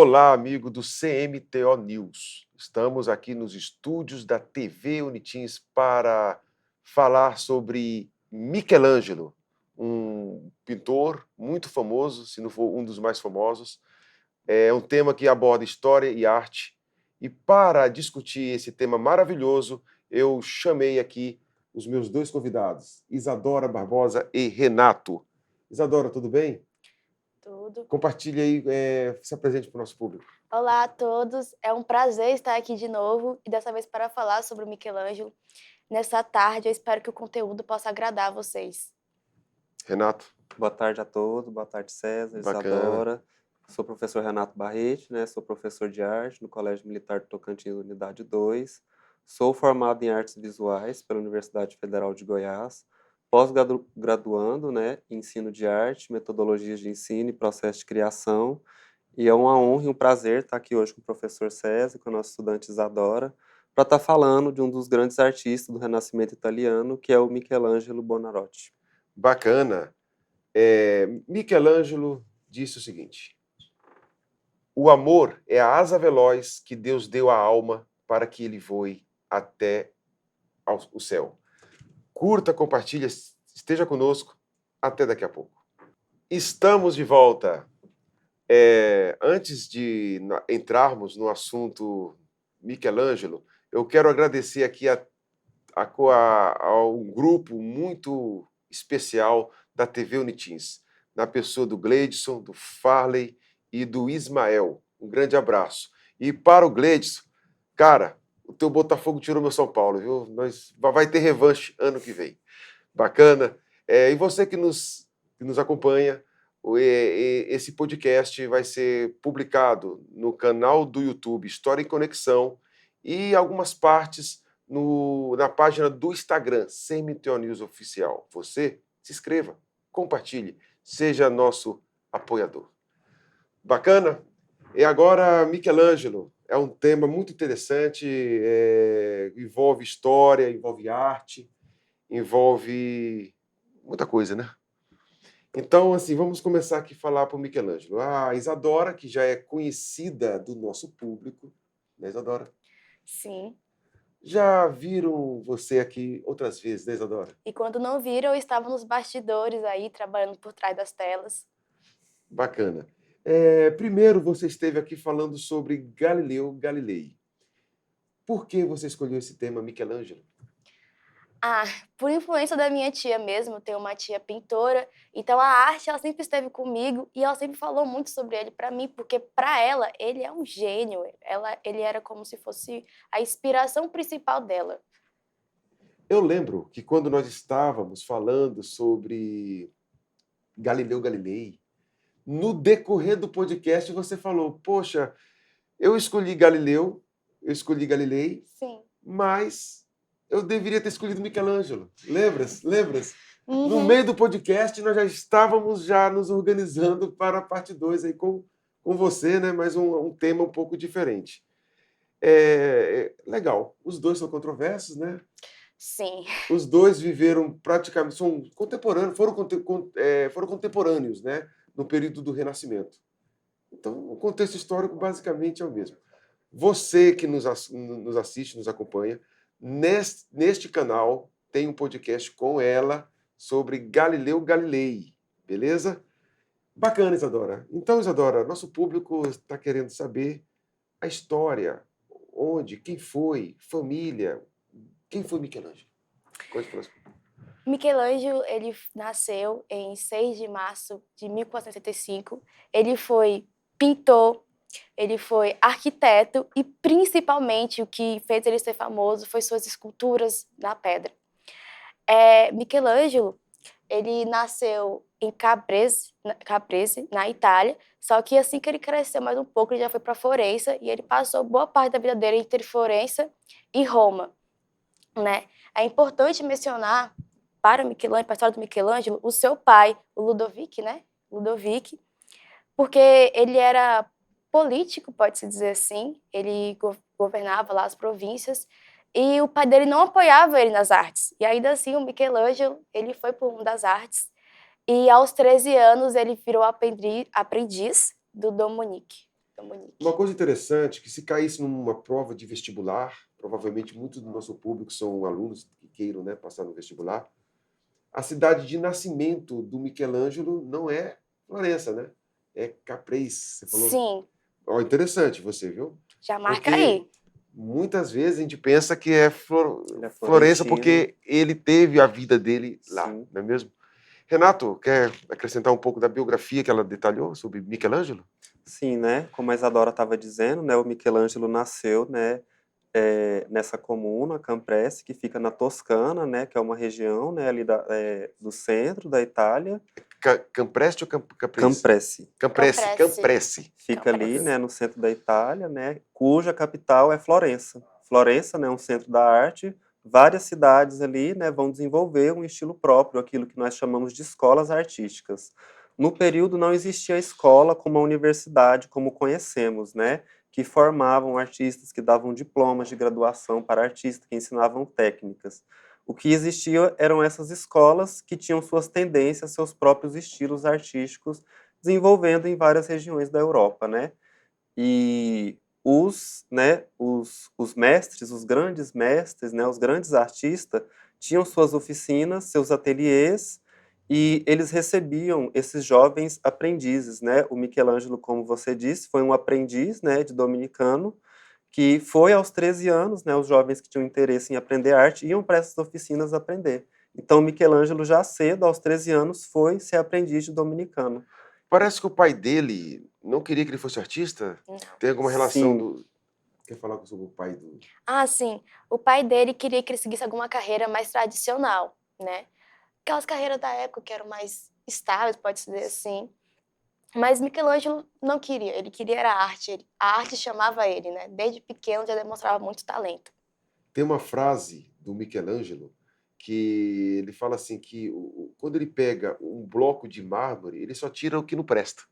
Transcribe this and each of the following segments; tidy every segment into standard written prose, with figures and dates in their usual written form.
Olá, amigo do CMTO News. Estamos aqui nos estúdios da TV Unitins para falar sobre Michelangelo, um pintor muito famoso, se não for um dos mais famosos. É um tema que aborda história e arte. E para discutir esse tema maravilhoso, eu chamei aqui os meus dois convidados, Isadora Barbosa e Renato. Isadora, tudo bem? Tudo. Compartilhe aí, se apresente para o nosso público. Olá a todos, é um prazer estar aqui de novo e dessa vez para falar sobre o Michelangelo. Nessa tarde, eu espero que o conteúdo possa agradar a vocês. Renato. Boa tarde a todos, boa tarde César, Bacana. Isadora. Sou o professor Renato Barrete, sou professor de arte no Colégio Militar do Tocantins, Unidade 2. Sou formado em artes visuais pela Universidade Federal de Goiás, pós-graduando em ensino de arte, metodologias de ensino e processo de criação. E é uma honra e um prazer estar aqui hoje com o professor César, com a nossa estudante Isadora, para estar falando de um dos grandes artistas do Renascimento italiano, que é o Michelangelo Buonarroti. Bacana. Michelangelo disse o seguinte: o amor é a asa veloz que Deus deu à alma para que ele voe até o céu. Curta, compartilha, esteja conosco. Até daqui a pouco. Estamos de volta. Antes de entrarmos no assunto Michelangelo, eu quero agradecer aqui a um grupo muito especial da TV Unitins, na pessoa do Gleidson, do Farley e do Ismael. Um grande abraço. E para o Gleidson, cara, o teu Botafogo tirou meu São Paulo, viu? Vai ter revanche ano que vem. Bacana. E você que nos acompanha, esse podcast vai ser publicado no canal do YouTube História em Conexão e algumas partes na página do Instagram, CMTO News Oficial. Você se inscreva, compartilhe, seja nosso apoiador. Bacana? E agora, Michelangelo. É um tema muito interessante, envolve história, envolve arte, envolve muita coisa, né? Então, assim, vamos começar aqui a falar para o Michelangelo. A Isadora, que já é conhecida do nosso público, né, Isadora? Sim. Já viram você aqui outras vezes, né, Isadora? E quando não viram, eu estava nos bastidores aí, trabalhando por trás das telas. Bacana. Primeiro, você esteve aqui falando sobre Galileu Galilei. Por que você escolheu esse tema, Michelangelo? Por influência da minha tia mesmo, eu tenho uma tia pintora, então a arte ela sempre esteve comigo e ela sempre falou muito sobre ele para mim, porque para ela ele é um gênio, ele era como se fosse a inspiração principal dela. Eu lembro que quando nós estávamos falando sobre Galileu Galilei, no decorrer do podcast você falou, poxa, eu escolhi Galilei, Sim. mas eu deveria ter escolhido Michelangelo. Lembras? Uhum. No meio do podcast, nós já estávamos nos organizando para a parte 2 aí com você, né? Mas um tema um pouco diferente. Legal. Os dois são controversos, né? Sim. Os dois viveram praticamente, são contemporâneos, foram contemporâneos, né? No período do Renascimento. Então, o contexto histórico basicamente é o mesmo. Você que nos assiste, nos acompanha, neste canal tem um podcast com ela sobre Galileu Galilei, beleza? Bacana, Isadora. Então, Isadora, nosso público está querendo saber a história, onde, quem foi, família, quem foi Michelangelo? Conte para nós. Michelangelo, ele nasceu em 6 de março de 1465. Ele foi pintor, ele foi arquiteto e, principalmente, o que fez ele ser famoso foi suas esculturas na pedra. Michelangelo, ele nasceu em Caprese, na Itália, só que assim que ele cresceu mais um pouco, ele já foi para Florença e ele passou boa parte da vida dele entre Florença e Roma, né? É importante mencionar para a história do Michelangelo, o seu pai, o Ludovico, né? Ludovico, porque ele era político, pode-se dizer assim, ele governava lá as províncias, e o pai dele não apoiava ele nas artes. E ainda assim, o Michelangelo, ele foi por um das artes, e aos 13 anos ele virou aprendiz do Dom Monique. Munique. Uma coisa interessante, que se caísse numa prova de vestibular, provavelmente muitos do nosso público são alunos que queiram, né, passar no vestibular, a cidade de nascimento do Michelangelo não é Florença, né? É Caprese. Você falou. Sim, Ó, interessante você, viu? já marca Porque aí. muitas vezes a gente pensa que é Ele é Florença florentino. porque ele teve a vida dele lá, Sim. não é mesmo? Renato, quer acrescentar um pouco da biografia que ela detalhou sobre Michelangelo? Sim, né? Como a Isadora estava dizendo, né? O Michelangelo nasceu, né? Nessa comuna, Camprese, que fica na Toscana, né? Que é uma região, né? Ali do centro da Itália. Campreste ou Caprese? Camprese. Camprese, Camprese. Fica ali, Camprese. né? No centro da Itália, né? Cuja capital é Florença. Florença, né? Um centro da arte. Várias cidades ali, né? Vão desenvolver um estilo próprio, aquilo que nós chamamos de escolas artísticas. No período não existia a escola como a universidade, como conhecemos, né? Que formavam artistas, que davam diplomas de graduação para artistas, que ensinavam técnicas. O que existia eram essas escolas que tinham suas tendências, seus próprios estilos artísticos, desenvolvendo em várias regiões da Europa, né? E os mestres, os grandes mestres, né, os grandes artistas, tinham suas oficinas, seus ateliês, e eles recebiam esses jovens aprendizes, né? O Michelangelo, como você disse, foi um aprendiz, né, de dominicano, que foi aos 13 anos, né, os jovens que tinham interesse em aprender arte iam para essas oficinas aprender. Então, Michelangelo, já cedo, aos 13 anos, foi ser aprendiz de dominicano. Parece que o pai dele não queria que ele fosse artista. Não. Tem alguma relação Sim. do... Quer falar sobre o pai do... Ah, sim. O pai dele queria que ele seguisse alguma carreira mais tradicional, né? Aquelas carreiras da época que eram mais estáveis, pode-se dizer assim. Mas Michelangelo não queria, ele queria era arte. A arte chamava ele, né? Desde pequeno já demonstrava muito talento. Tem uma frase do Michelangelo que ele fala assim que quando ele pega um bloco de mármore, ele só tira o que não presta.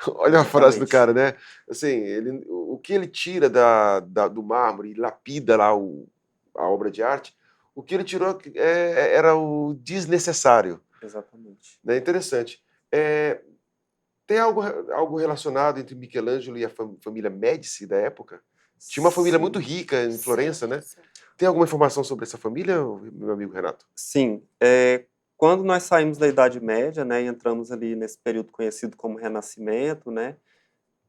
Olha a frase do Exatamente. cara, né? Assim, o que ele tira do mármore e lapida lá a obra de arte, o que ele tirou era o desnecessário. Exatamente. Né? Interessante. Tem algo relacionado entre Michelangelo e a família Médici da época? Tinha uma família muito Sim. rica em Florença, Sim, né? sim. Tem alguma informação sobre essa família, meu amigo Renato? Sim. Quando nós saímos da Idade Média, né, e entramos ali nesse período conhecido como Renascimento, né,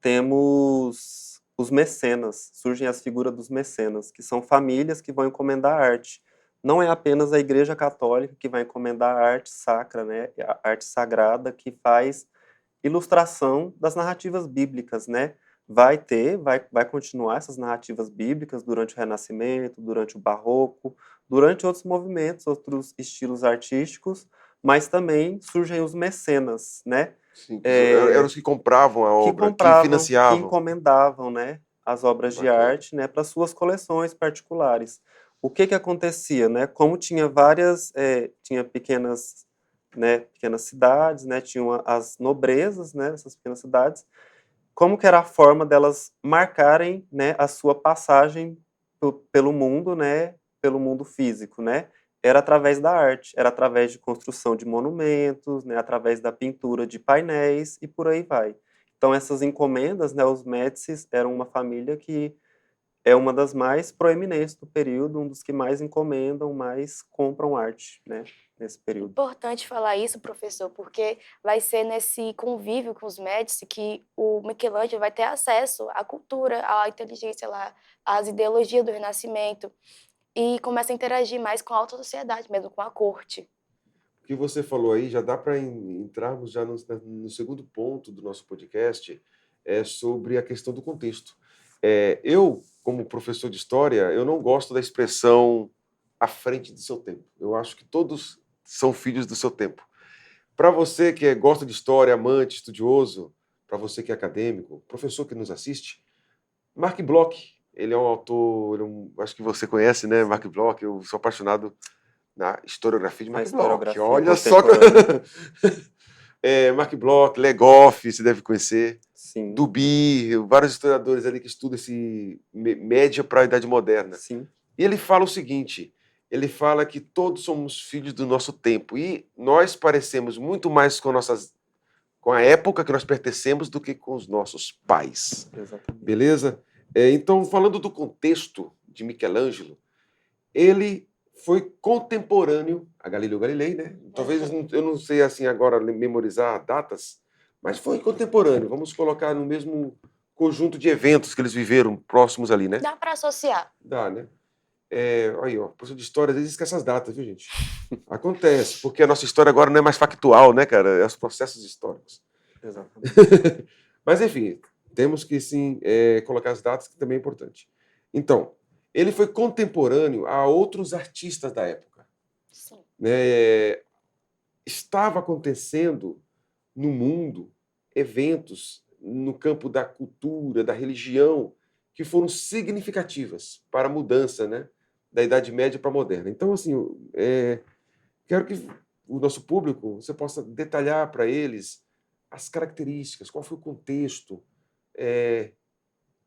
temos os mecenas, surgem as figuras dos mecenas, que são famílias que vão encomendar arte. Não é apenas a Igreja Católica que vai encomendar a arte sacra, né, a arte sagrada que faz ilustração das narrativas bíblicas, né? Vai continuar essas narrativas bíblicas durante o Renascimento, durante o Barroco, durante outros movimentos, outros estilos artísticos, mas também surgem os mecenas, né? Sim, eram os que compravam a Que obra, que compravam, que financiavam. encomendavam, né, as obras de Bacana. arte, né, para suas coleções particulares. O que acontecia, né? Como tinha várias, tinha pequenas, né, pequenas cidades, né, tinham as nobrezas, né, essas pequenas cidades. Como que era a forma delas marcarem, né, a sua passagem pelo mundo, né, pelo mundo físico, né? Era através da arte, era através de construção de monumentos, né, através da pintura de painéis e por aí vai. Então essas encomendas, né, os Médicis eram uma família que é uma das mais proeminentes do período, um dos que mais encomendam, mais compram arte, né, nesse período. Importante falar isso, professor, porque vai ser nesse convívio com os Médici que o Michelangelo vai ter acesso à cultura, à inteligência lá, às ideologias do Renascimento e começa a interagir mais com a alta sociedade, mesmo com a corte. O que você falou aí já dá para entrarmos já no segundo ponto do nosso podcast, sobre a questão do contexto. Eu, como professor de história, eu não gosto da expressão à frente do seu tempo. Eu acho que todos são filhos do seu tempo. Para você que gosta de história, amante, estudioso, para você que é acadêmico, professor que nos assiste, Mark Bloch, ele é um autor, acho que você conhece, né, Mark Bloch, eu sou apaixonado na historiografia de A Mark Bloch. historiografia Olha só. contemporânea. Mark Bloch, Legoff, você deve conhecer, Sim, Duby, vários historiadores ali que estudam esse média para a Idade Moderna. sim, E ele fala o seguinte, ele fala que todos somos filhos do nosso tempo e nós parecemos muito mais com nossas com a época que nós pertencemos do que com os nossos pais. Exatamente. Beleza? Então, falando do contexto de Michelangelo, ele foi contemporâneo a Galileu Galilei, né? Talvez eu não sei assim agora memorizar datas, mas foi contemporâneo. Vamos colocar no mesmo conjunto de eventos que eles viveram próximos ali, né? Dá para associar. Dá, né? Aí, ó, professor de história, às vezes esquece as datas, viu, gente? Acontece, porque a nossa história agora não é mais factual, né, cara? É os processos históricos. Exatamente. Mas, enfim, temos que, sim, colocar as datas, que também é importante. Então, ele foi contemporâneo a outros artistas da época. Sim. Né? Estava acontecendo no mundo eventos no campo da cultura, da religião, que foram significativas para a mudança, né, da Idade Média para a moderna. Então, assim, quero que o nosso público, você possa detalhar para eles as características, qual foi o contexto,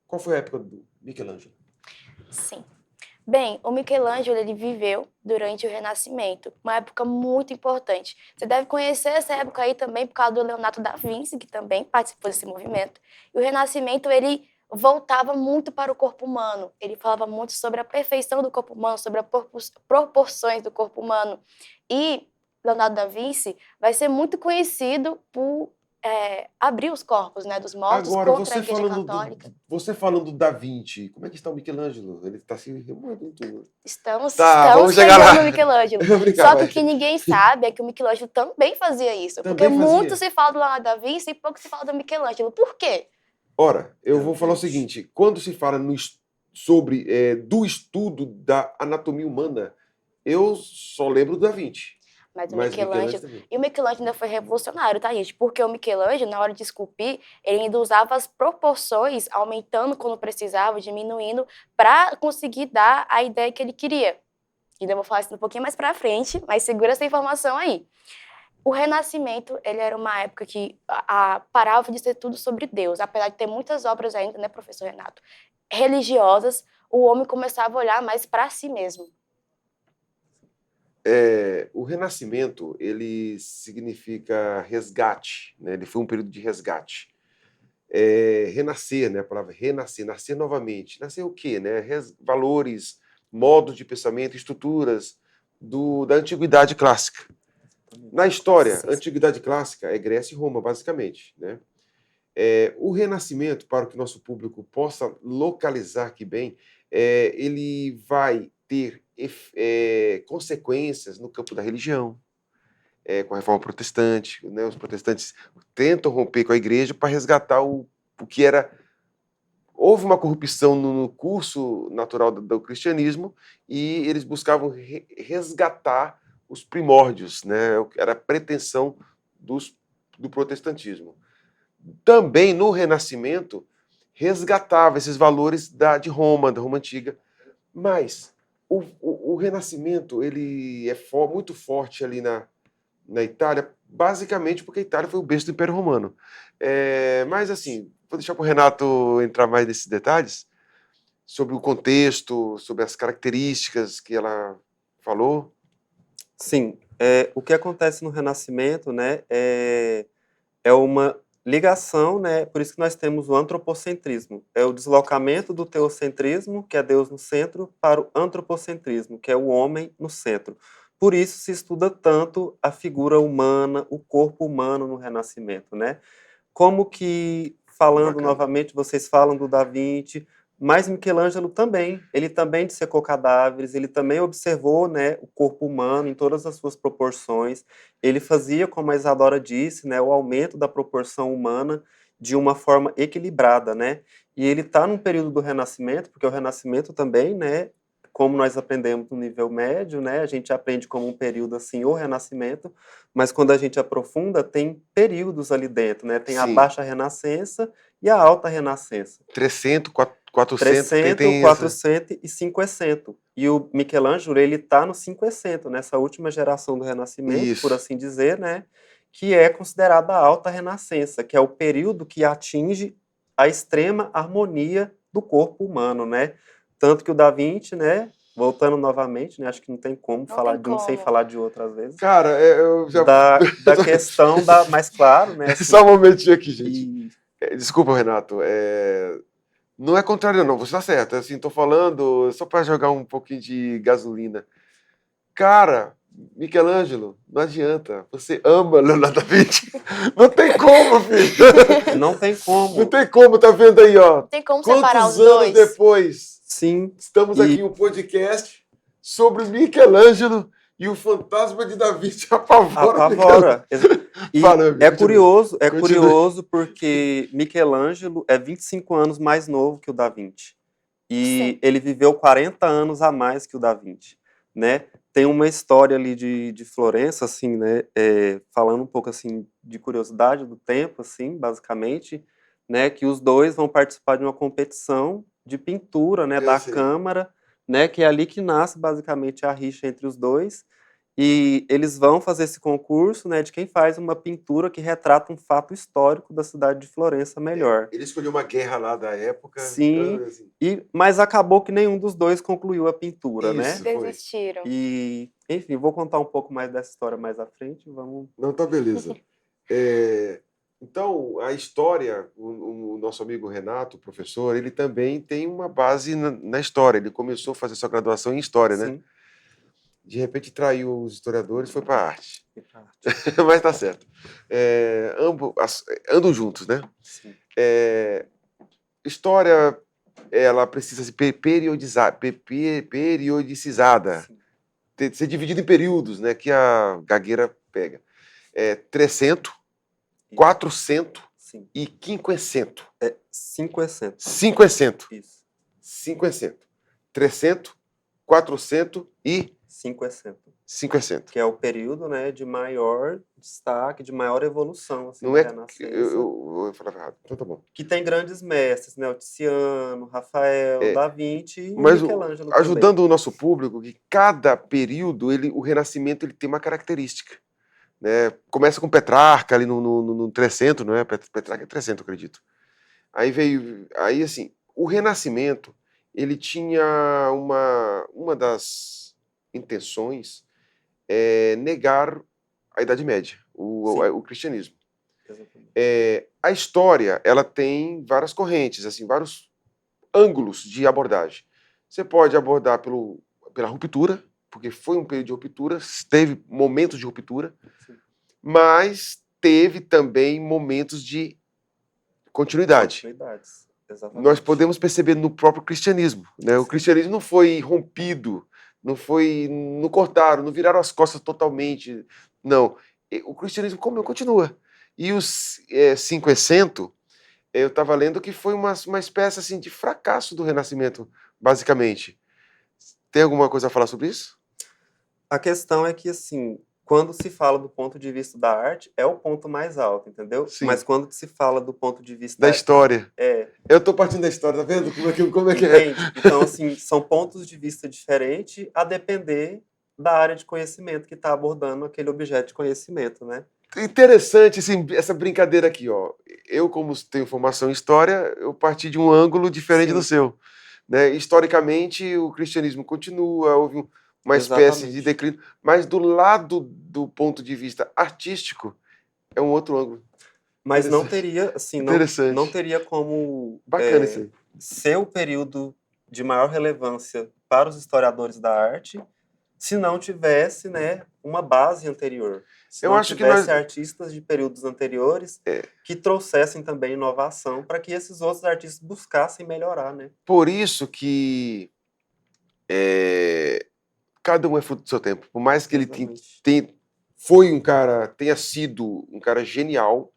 qual foi a época do Michelangelo. Sim. Bem, o Michelangelo ele viveu durante o Renascimento, uma época muito importante. Você deve conhecer essa época aí também por causa do Leonardo da Vinci, que também participou desse movimento. E o Renascimento ele voltava muito para o corpo humano. Ele falava muito sobre a perfeição do corpo humano, sobre as proporções do corpo humano. E Leonardo da Vinci vai ser muito conhecido por abrir os corpos, né, dos mortos Agora, contra a Igreja Católica. você falando do Da Vinci, como é que está o Michelangelo? Ele está se remoendo em tudo. Estamos vamos chegar chegando lá. no Michelangelo. Só que o que ninguém sabe é que o Michelangelo também fazia isso. Porque Também fazia. muito se fala do Leonardo da Vinci e pouco se fala do Michelangelo. Por quê? Ora, eu vou falar o seguinte: quando se fala sobre do estudo da anatomia humana, eu só lembro do Da Vinci. Mas o Mas Michelangelo... também. E o Michelangelo ainda foi revolucionário, tá, gente? Porque o Michelangelo, na hora de esculpir, ele ainda usava as proporções, aumentando quando precisava, diminuindo, para conseguir dar a ideia que ele queria. Ainda vou falar isso um pouquinho mais pra frente, mas segura essa informação aí. O Renascimento, ele era uma época que parava de ser tudo sobre Deus. Apesar de ter muitas obras ainda, né, professor Renato, religiosas, o homem começava a olhar mais para si mesmo. O Renascimento, ele significa resgate, né? Ele foi um período de resgate. Renascer, né? A palavra renascer, nascer novamente. Nascer o quê? Né? Valores, modos de pensamento, estruturas da Antiguidade Clássica. Na história, a Antiguidade Clássica é Grécia e Roma, basicamente, né? O Renascimento, para que o nosso público possa localizar aqui bem, ele vai ter consequências no campo da religião, com a Reforma Protestante, né? Os protestantes tentam romper com a igreja para resgatar o que era... Houve uma corrupção no curso natural do cristianismo e eles buscavam resgatar os primórdios, né? Era a pretensão do protestantismo. Também no Renascimento resgatava esses valores da Roma Antiga, mas o Renascimento ele é muito forte ali na Itália, basicamente porque a Itália foi o berço do Império Romano. Mas assim, vou deixar para o Renato entrar mais nesses detalhes sobre o contexto, sobre as características que ela falou. Sim, o que acontece no Renascimento, né, é uma ligação, né, por isso que nós temos o antropocentrismo, é o deslocamento do teocentrismo, que é Deus no centro, para o antropocentrismo, que é o homem no centro. Por isso se estuda tanto a figura humana, o corpo humano no Renascimento, né? Como que, falando Bacana. novamente, vocês falam do Da Vinci, mas Michelangelo também, ele também dissecou cadáveres, ele também observou, né, o corpo humano em todas as suas proporções, ele fazia, como a Isadora disse, né, o aumento da proporção humana de uma forma equilibrada, né, e ele está num período do Renascimento, porque o Renascimento também, né, como nós aprendemos no nível médio, né, a gente aprende como um período assim, o Renascimento, mas quando a gente aprofunda, tem períodos ali dentro, né, tem a Sim. Baixa Renascença e a Alta Renascença. 300, 400, 300, 400 e 500. E o Michelangelo, ele está no 500, nessa última geração do Renascimento, Isso. por assim dizer, né, que é considerada a Alta Renascença, que é o período que atinge a extrema harmonia do corpo humano, né? Tanto que o Da Vinci, né, voltando novamente, né? Acho que não tem como Não falar tem de um sem como. falar de outro às vezes. Cara, eu já. Da questão da, mais claro, né? Só Assim, um momentinho aqui, gente. e Desculpa, Renato. Não é contrário, não. Você tá certo. Assim, tô falando só para jogar um pouquinho de gasolina. Cara, Michelangelo, não adianta. Você ama Leonardo da Vinci. Não tem como, filho. não tem Não como, tem como, tá vendo aí, ó. Não tem como separar Quantos os anos dois. depois sim, estamos aqui e em um podcast sobre Michelangelo e o fantasma de Da Vinci apavora Michelangelo. apavora. E Fala, amigo, continue. é Continue. curioso porque Michelangelo é 25 anos mais novo que o Da Vinci. E Sim. ele viveu 40 anos a mais que o Da Vinci, né? Tem uma história ali de Florença, assim, né? Falando um pouco, assim, de curiosidade do tempo, assim, basicamente, né? Que os dois vão participar de uma competição de pintura, né? Eu Da sei. Câmara, né? Que é ali que nasce, basicamente, a rixa entre os dois. E eles vão fazer esse concurso, né? De quem faz uma pintura que retrata um fato histórico da cidade de Florença melhor. Ele escolheu uma guerra lá da época. Sim, Assim. mas acabou que nenhum dos dois concluiu a pintura, né? Isso, foi. Desistiram. E, enfim, vou contar um pouco mais dessa história mais à frente. Vamos. Não, tá beleza. Então, a história, o nosso amigo Renato, professor, ele também tem uma base na história. Ele começou a fazer sua graduação em história, né? Sim, De repente traiu os historiadores, foi para a arte. e pra arte. Mas tá certo. Andam juntos, né? Sim, História, ela precisa ser periodicizada, sim, ser dividida em períodos, né? Que a gagueira pega. 300, isso, 400 sim. e 500. 5%. 500. Isso, 500. 300, 400 e 5%. 500. Que é o período, né, de maior destaque, de maior evolução, assim, Não da é que Renascença. eu falava errado. Então tá bom. Que tem grandes mestres, né? O Tiziano, Rafael, É, Da Vinci e o mas Michelangelo também. ajudando o nosso público, que cada período, o Renascimento, ele tem uma característica. Né? Começa com Petrarca, ali no 300, não é? Petrarca é 300, eu acredito. Aí assim, o Renascimento, ele tinha uma das intenções negar a Idade Média, Sim, o cristianismo. exatamente. A história, ela tem várias correntes, assim, vários ângulos de abordagem. Você pode abordar pela ruptura, porque foi um período de ruptura, teve momentos de ruptura, Sim. mas teve também momentos de continuidade. Continuidades, Nós exatamente. podemos perceber no próprio cristianismo, né? O Sim, cristianismo não foi rompido, não cortaram, não viraram as costas totalmente, não. O cristianismo continua. E os 500, eu estava lendo que foi uma espécie assim de fracasso do Renascimento, basicamente. Tem alguma coisa a falar sobre isso? a questão é que, assim, quando se fala do ponto de vista da arte, é o ponto mais alto, entendeu? Sim, Mas quando se fala do ponto de da vista, história. é, Eu estou partindo da história, tá vendo como é que é? entende? Então, assim, são pontos de vista diferentes a depender da área de conhecimento que está abordando aquele objeto de conhecimento, né? Interessante essa brincadeira aqui, ó. Eu, como tenho formação em história, eu parti de um ângulo diferente do Sim, seu. Né? Historicamente, o cristianismo continua, houve uma espécie de exatamente. declínio, mas do lado do ponto de vista artístico, é um outro ângulo. Mas não Interessante. teria, assim, não Interessante. teria como Bacana isso aí. ser o período de maior relevância para os historiadores da arte se não tivesse, né, uma base anterior. Se Eu não acho que nós. tivesse artistas de períodos anteriores que trouxessem também inovação para que esses outros artistas buscassem melhorar, né? Por isso que cada um é fruto do seu tempo. Por mais que ele Exatamente. tenha sido um cara genial,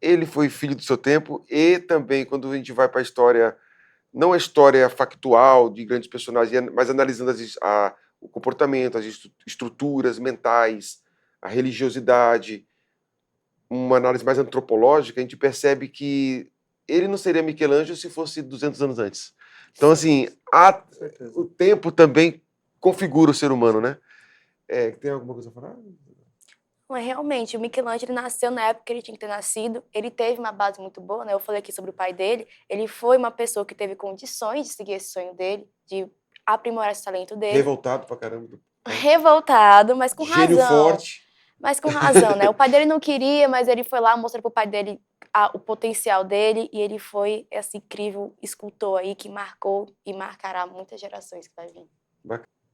ele foi filho do seu tempo e também, quando a gente vai para a história, não a história factual de grandes personagens, mas analisando o comportamento, as estruturas mentais, a religiosidade, uma análise mais antropológica, a gente percebe que ele não seria Michelangelo se fosse 200 anos antes. Então, assim, Com certeza. o tempo também configura o ser humano, né? Tem alguma coisa a falar? Mas realmente, o Michelangelo nasceu na época que ele tinha que ter nascido. Ele teve uma base muito boa, né? Eu falei aqui sobre o pai dele. Ele foi uma pessoa que teve condições de seguir esse sonho dele, de aprimorar esse talento dele. Revoltado pra caramba. Revoltado, mas com Gênio razão. forte. Mas com razão, né? O pai dele não queria, mas ele foi lá, mostrou pro pai dele o potencial dele, e ele foi esse incrível escultor aí que marcou e marcará muitas gerações que vai vir.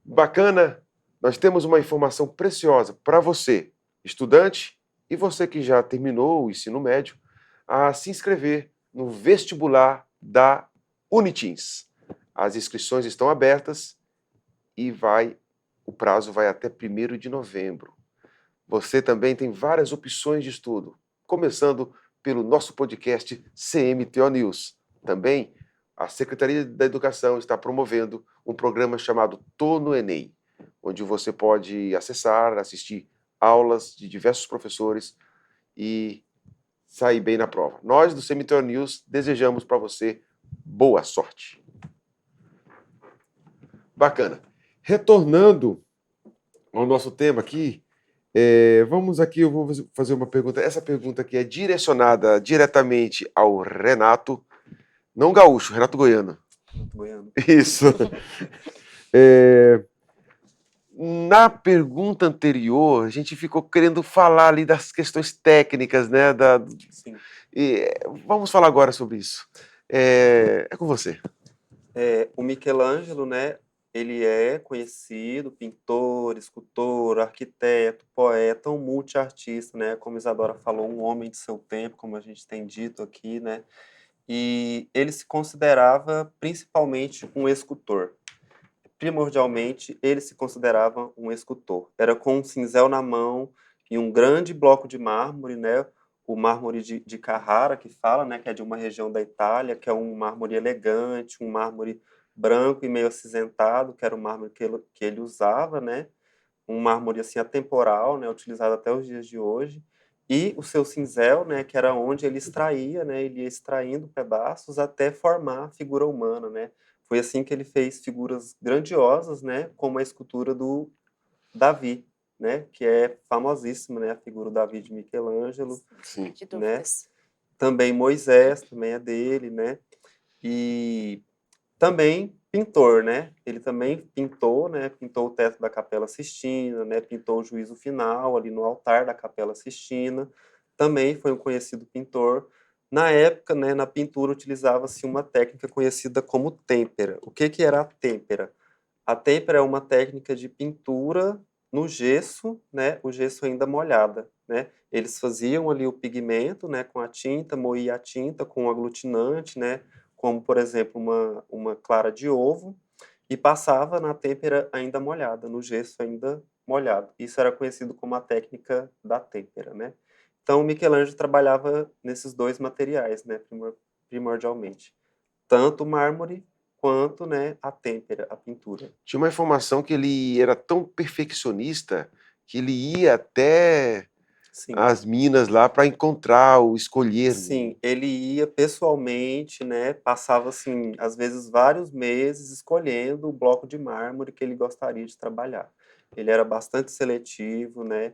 Bacana. Nós temos uma informação preciosa para você, estudante, e você que já terminou o ensino médio, a se inscrever no vestibular da Unitins. As inscrições estão abertas e o prazo vai até 1º de novembro. Você também tem várias opções de estudo, começando pelo nosso podcast CMTO News. Também a Secretaria da Educação está promovendo um programa chamado Tô no Enem, onde você pode acessar, assistir aulas de diversos professores e sair bem na prova. Nós, do CMTO News, desejamos para você boa sorte. Bacana. Retornando ao nosso tema aqui, vamos aqui, eu vou fazer uma pergunta. Essa pergunta aqui é direcionada diretamente ao Renato, não gaúcho, Renato Goiano. Renato Goiano. Isso. Na pergunta anterior, a gente ficou querendo falar ali das questões técnicas, né? Sim. Vamos falar agora sobre isso. É com você. O Michelangelo, né? Ele é conhecido pintor, escultor, arquiteto, poeta, um multiartista, né? Como Isadora falou, um homem de seu tempo, como a gente tem dito aqui, né? E ele se considerava principalmente um escultor. Primordialmente, ele se considerava um escultor. Era com um cinzel na mão e um grande bloco de mármore, né? O mármore de Carrara, que fala, né? Que é de uma região da Itália, que é um mármore elegante, um mármore branco e meio acinzentado, que era o mármore que ele usava, né? Um mármore assim atemporal, né? Utilizado até os dias de hoje. E o seu cinzel, né? Que era onde ele extraía, né? Ele ia extraindo pedaços até formar a figura humana, né? Foi assim que ele fez figuras grandiosas, né? Como a escultura do Davi, né? Que é famosíssima, né? A figura do Davi de Michelangelo, Sim. De dúvidas. também Moisés, também é dele, né? E também pintor, né? Ele também pintou, né? Pintou o teto da Capela Sistina, né? Pintou o Juízo Final ali no altar da Capela Sistina. Também foi um conhecido pintor. Na época, né, na pintura utilizava-se uma técnica conhecida como têmpera. O que era a têmpera? A têmpera é uma técnica de pintura no gesso, né? O gesso ainda molhada, né? Eles faziam ali o pigmento, né, com a tinta, moía a tinta com um aglutinante, né, como por exemplo uma clara de ovo, e passava na têmpera ainda molhada, no gesso ainda molhado. Isso era conhecido como a técnica da têmpera, né? Então, Michelangelo trabalhava nesses dois materiais, né, primordialmente. Tanto o mármore quanto, né, a têmpera, a pintura. Tinha uma informação que ele era tão perfeccionista que ele ia até Sim. as minas lá para encontrar ou escolher. Sim, ele ia pessoalmente, né, passava, assim, às vezes vários meses escolhendo o bloco de mármore que ele gostaria de trabalhar. Ele era bastante seletivo, né,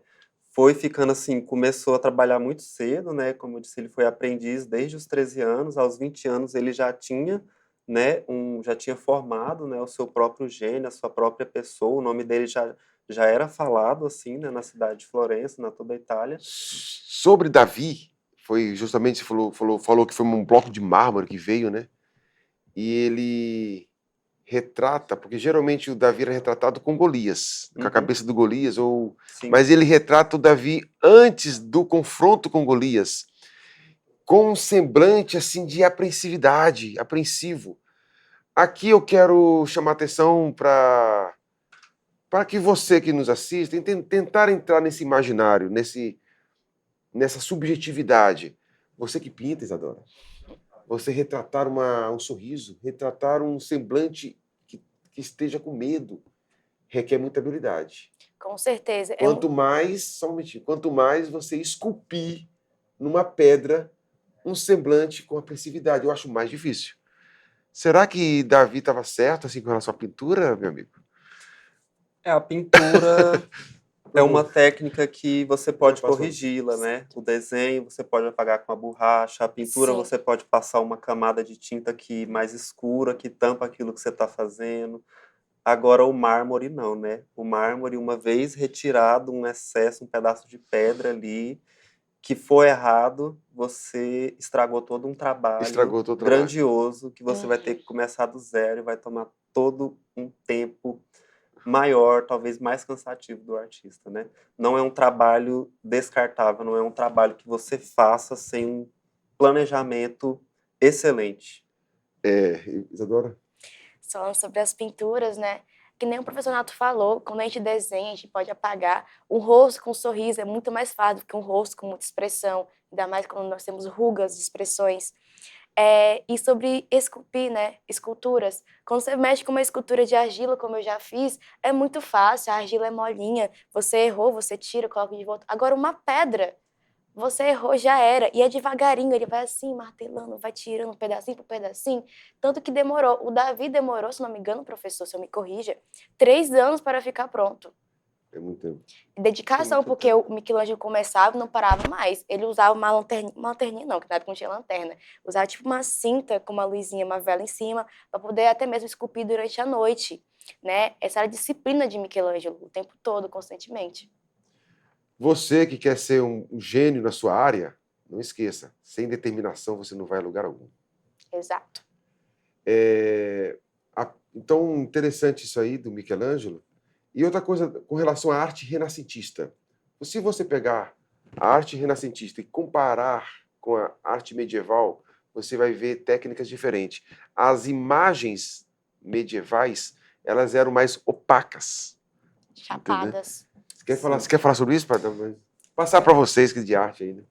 foi ficando assim, começou a trabalhar muito cedo, né, como eu disse, ele foi aprendiz desde os 13 anos, aos 20 anos ele já tinha, né, já tinha formado, né, o seu próprio gênio, a sua própria pessoa, o nome dele já era falado, assim, né, na cidade de Florença, na toda a Itália. Sobre Davi, foi justamente, você falou que foi um bloco de mármore que veio, né? E ele retrata, porque geralmente o Davi era retratado com Golias, com a cabeça do Golias, Sim. mas ele retrata o Davi antes do confronto com Golias, com um semblante assim de apreensividade, apreensivo. Aqui eu quero chamar atenção para que você que nos assiste tentar entrar nesse imaginário, nessa subjetividade. Você que pinta, Isadora, você retratar um sorriso, retratar um semblante que esteja com medo, requer muita habilidade. Com certeza. Quanto mais, só um momentinho, quanto mais você esculpir numa pedra um semblante com apreensividade, eu acho mais difícil. Será que Davi estava certo assim com relação à pintura, meu amigo? A pintura é uma técnica que você pode corrigi-la, né? O desenho você pode apagar com a borracha, a pintura Sim. você pode passar uma camada de tinta mais escura, que tampa aquilo que você está fazendo. Agora o mármore não, né? O mármore, uma vez retirado um excesso, um pedaço de pedra ali, que foi errado, você estragou todo um trabalho Estragou todo o trabalho. grandioso que você vai ter que começar do zero e vai tomar todo um tempo maior, talvez mais cansativo do artista, né? Não é um trabalho descartável, não é um trabalho que você faça sem um planejamento excelente. Isadora? Falando sobre as pinturas, né? Que nem o professor Nato falou, quando a gente desenha, a gente pode apagar. Um rosto com um sorriso é muito mais fácil do que um rosto com muita expressão, ainda mais quando nós temos rugas de expressões. E sobre esculpir, né? Esculturas. Quando você mexe com uma escultura de argila, como eu já fiz, é muito fácil, a argila é molinha, você errou, você tira, coloca de volta. Agora, uma pedra, você errou, já era. E é devagarinho, ele vai assim, martelando, vai tirando um pedacinho por pedacinho. Tanto que demorou. O Davi demorou, se não me engano, professor, se eu me corrija, 3 anos para ficar pronto. É muito tempo. Dedicação, muito porque o Michelangelo começava e não parava mais. Ele usava uma lanterninha não, que na época não tinha lanterna. Usava tipo uma cinta com uma luzinha, uma vela em cima, para poder até mesmo esculpir durante a noite, né? Essa era a disciplina de Michelangelo, o tempo todo, constantemente. Você que quer ser um gênio na sua área, não esqueça, sem determinação você não vai a lugar algum. Exato. Então, interessante isso aí do Michelangelo. E outra coisa com relação à arte renascentista. Se você pegar a arte renascentista e comparar com a arte medieval, você vai ver técnicas diferentes. As imagens medievais, elas eram mais opacas. Chapadas. Você quer falar sobre isso? Para passar para vocês que é de arte ainda.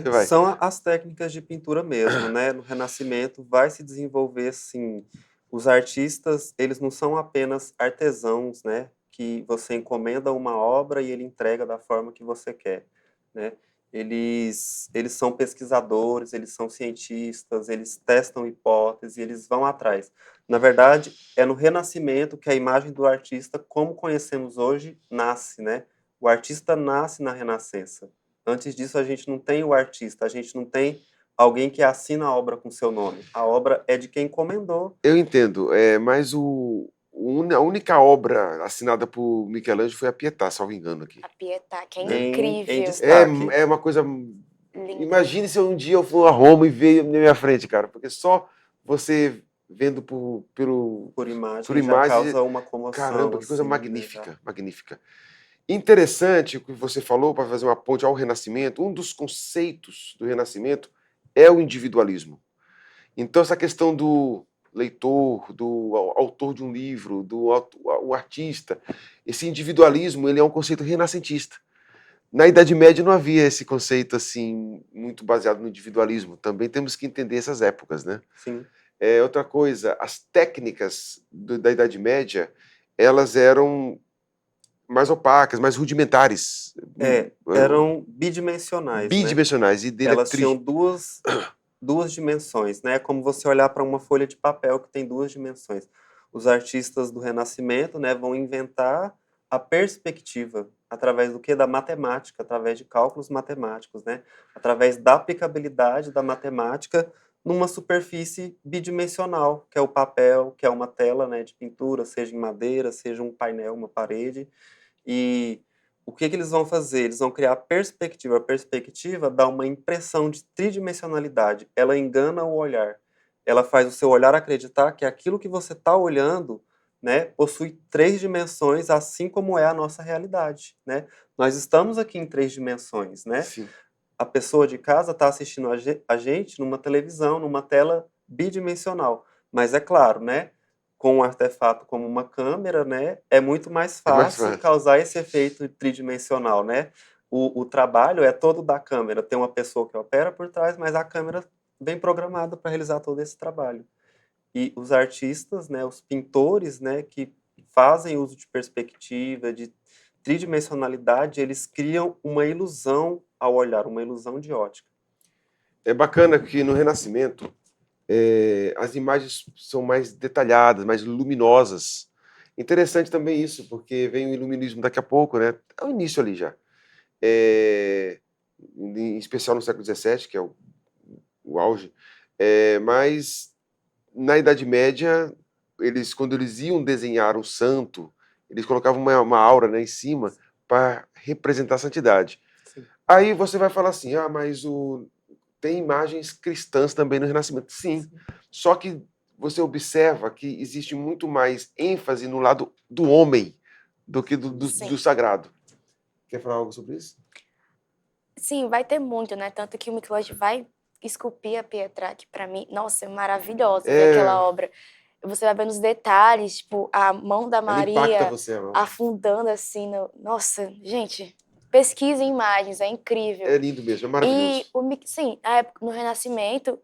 Vai. São as técnicas de pintura mesmo, né? No Renascimento vai se desenvolver assim, os artistas, eles não são apenas artesãos, né? Que você encomenda uma obra e ele entrega da forma que você quer, né? Eles são pesquisadores, eles são cientistas, eles testam hipóteses, eles vão atrás. Na verdade, é no Renascimento que a imagem do artista, como conhecemos hoje, nasce, né? O artista nasce na Renascença. Antes disso, a gente não tem o artista, a gente não tem alguém que assina a obra com seu nome. A obra é de quem encomendou. Eu entendo, mas a única obra assinada por Michelangelo foi a Pietà, salvo engano aqui. A Pietà, que é Né? Em incrível. destaque. É uma coisa. Linda. Imagine se um dia eu for a Roma e ver na minha frente, cara, porque só você vendo Por imagem, por já imagem, causa uma comoção. caramba, que coisa assim, né, magnífica, magnífica. Interessante o que você falou para fazer uma ponte ao Renascimento. Um dos conceitos do Renascimento é o individualismo. Então, essa questão do leitor, do autor de um livro, o artista, esse individualismo, ele é um conceito renascentista. Na Idade Média não havia esse conceito assim muito baseado no individualismo. Também temos que entender essas épocas, né? Sim. Outra coisa, as técnicas da Idade Média, elas eram mais opacas, mais rudimentares. Eram bidimensionais, né? Bidimensionais e Elas tinham duas dimensões, né? Como você olhar para uma folha de papel que tem duas dimensões. Os artistas do Renascimento, né, vão inventar a perspectiva através do que? Da matemática, através de cálculos matemáticos, né? Através da aplicabilidade da matemática numa superfície bidimensional, que é o papel, que é uma tela, né, de pintura, seja em madeira, seja um painel, uma parede. E o que eles vão fazer? Eles vão criar perspectiva. A perspectiva dá uma impressão de tridimensionalidade. Ela engana o olhar. Ela faz o seu olhar acreditar que aquilo que você está olhando, né, possui 3 dimensões, assim como é a nossa realidade, né? Nós estamos aqui em 3 dimensões, né? Sim. A pessoa de casa está assistindo a gente numa televisão, numa tela bidimensional. Mas é claro, né? Com um artefato como uma câmera, né? É muito mais fácil causar esse efeito tridimensional, né? O trabalho é todo da câmera. Tem uma pessoa que opera por trás, mas a câmera vem programada para realizar todo esse trabalho. E os artistas, né? Os pintores, né? Que fazem uso de perspectiva, de tridimensionalidade, eles criam uma ilusão ao olhar, uma ilusão de ótica. É bacana que no Renascimento as imagens são mais detalhadas, mais luminosas. Interessante também isso, porque vem o iluminismo daqui a pouco, né? É o início ali já. Em especial no século XVII, que é o auge. Mas na Idade Média quando eles iam desenhar o santo, eles colocavam uma aura, né, em cima para representar a santidade. Sim. Aí você vai falar assim, mas tem imagens cristãs também no Renascimento. Sim, só que você observa que existe muito mais ênfase no lado do homem do que do sagrado. Quer falar algo sobre isso? Sim, vai ter muito, né? Tanto que o Michelangelo vai esculpir a Pietra, que pra mim, nossa, é maravilhosa ver aquela obra. Você vai vendo os detalhes, tipo, a mão da Ela impacta Maria você, a mão. afundando assim Nossa, gente, pesquisa imagens, é incrível. É lindo mesmo, é maravilhoso. Sim, no Renascimento,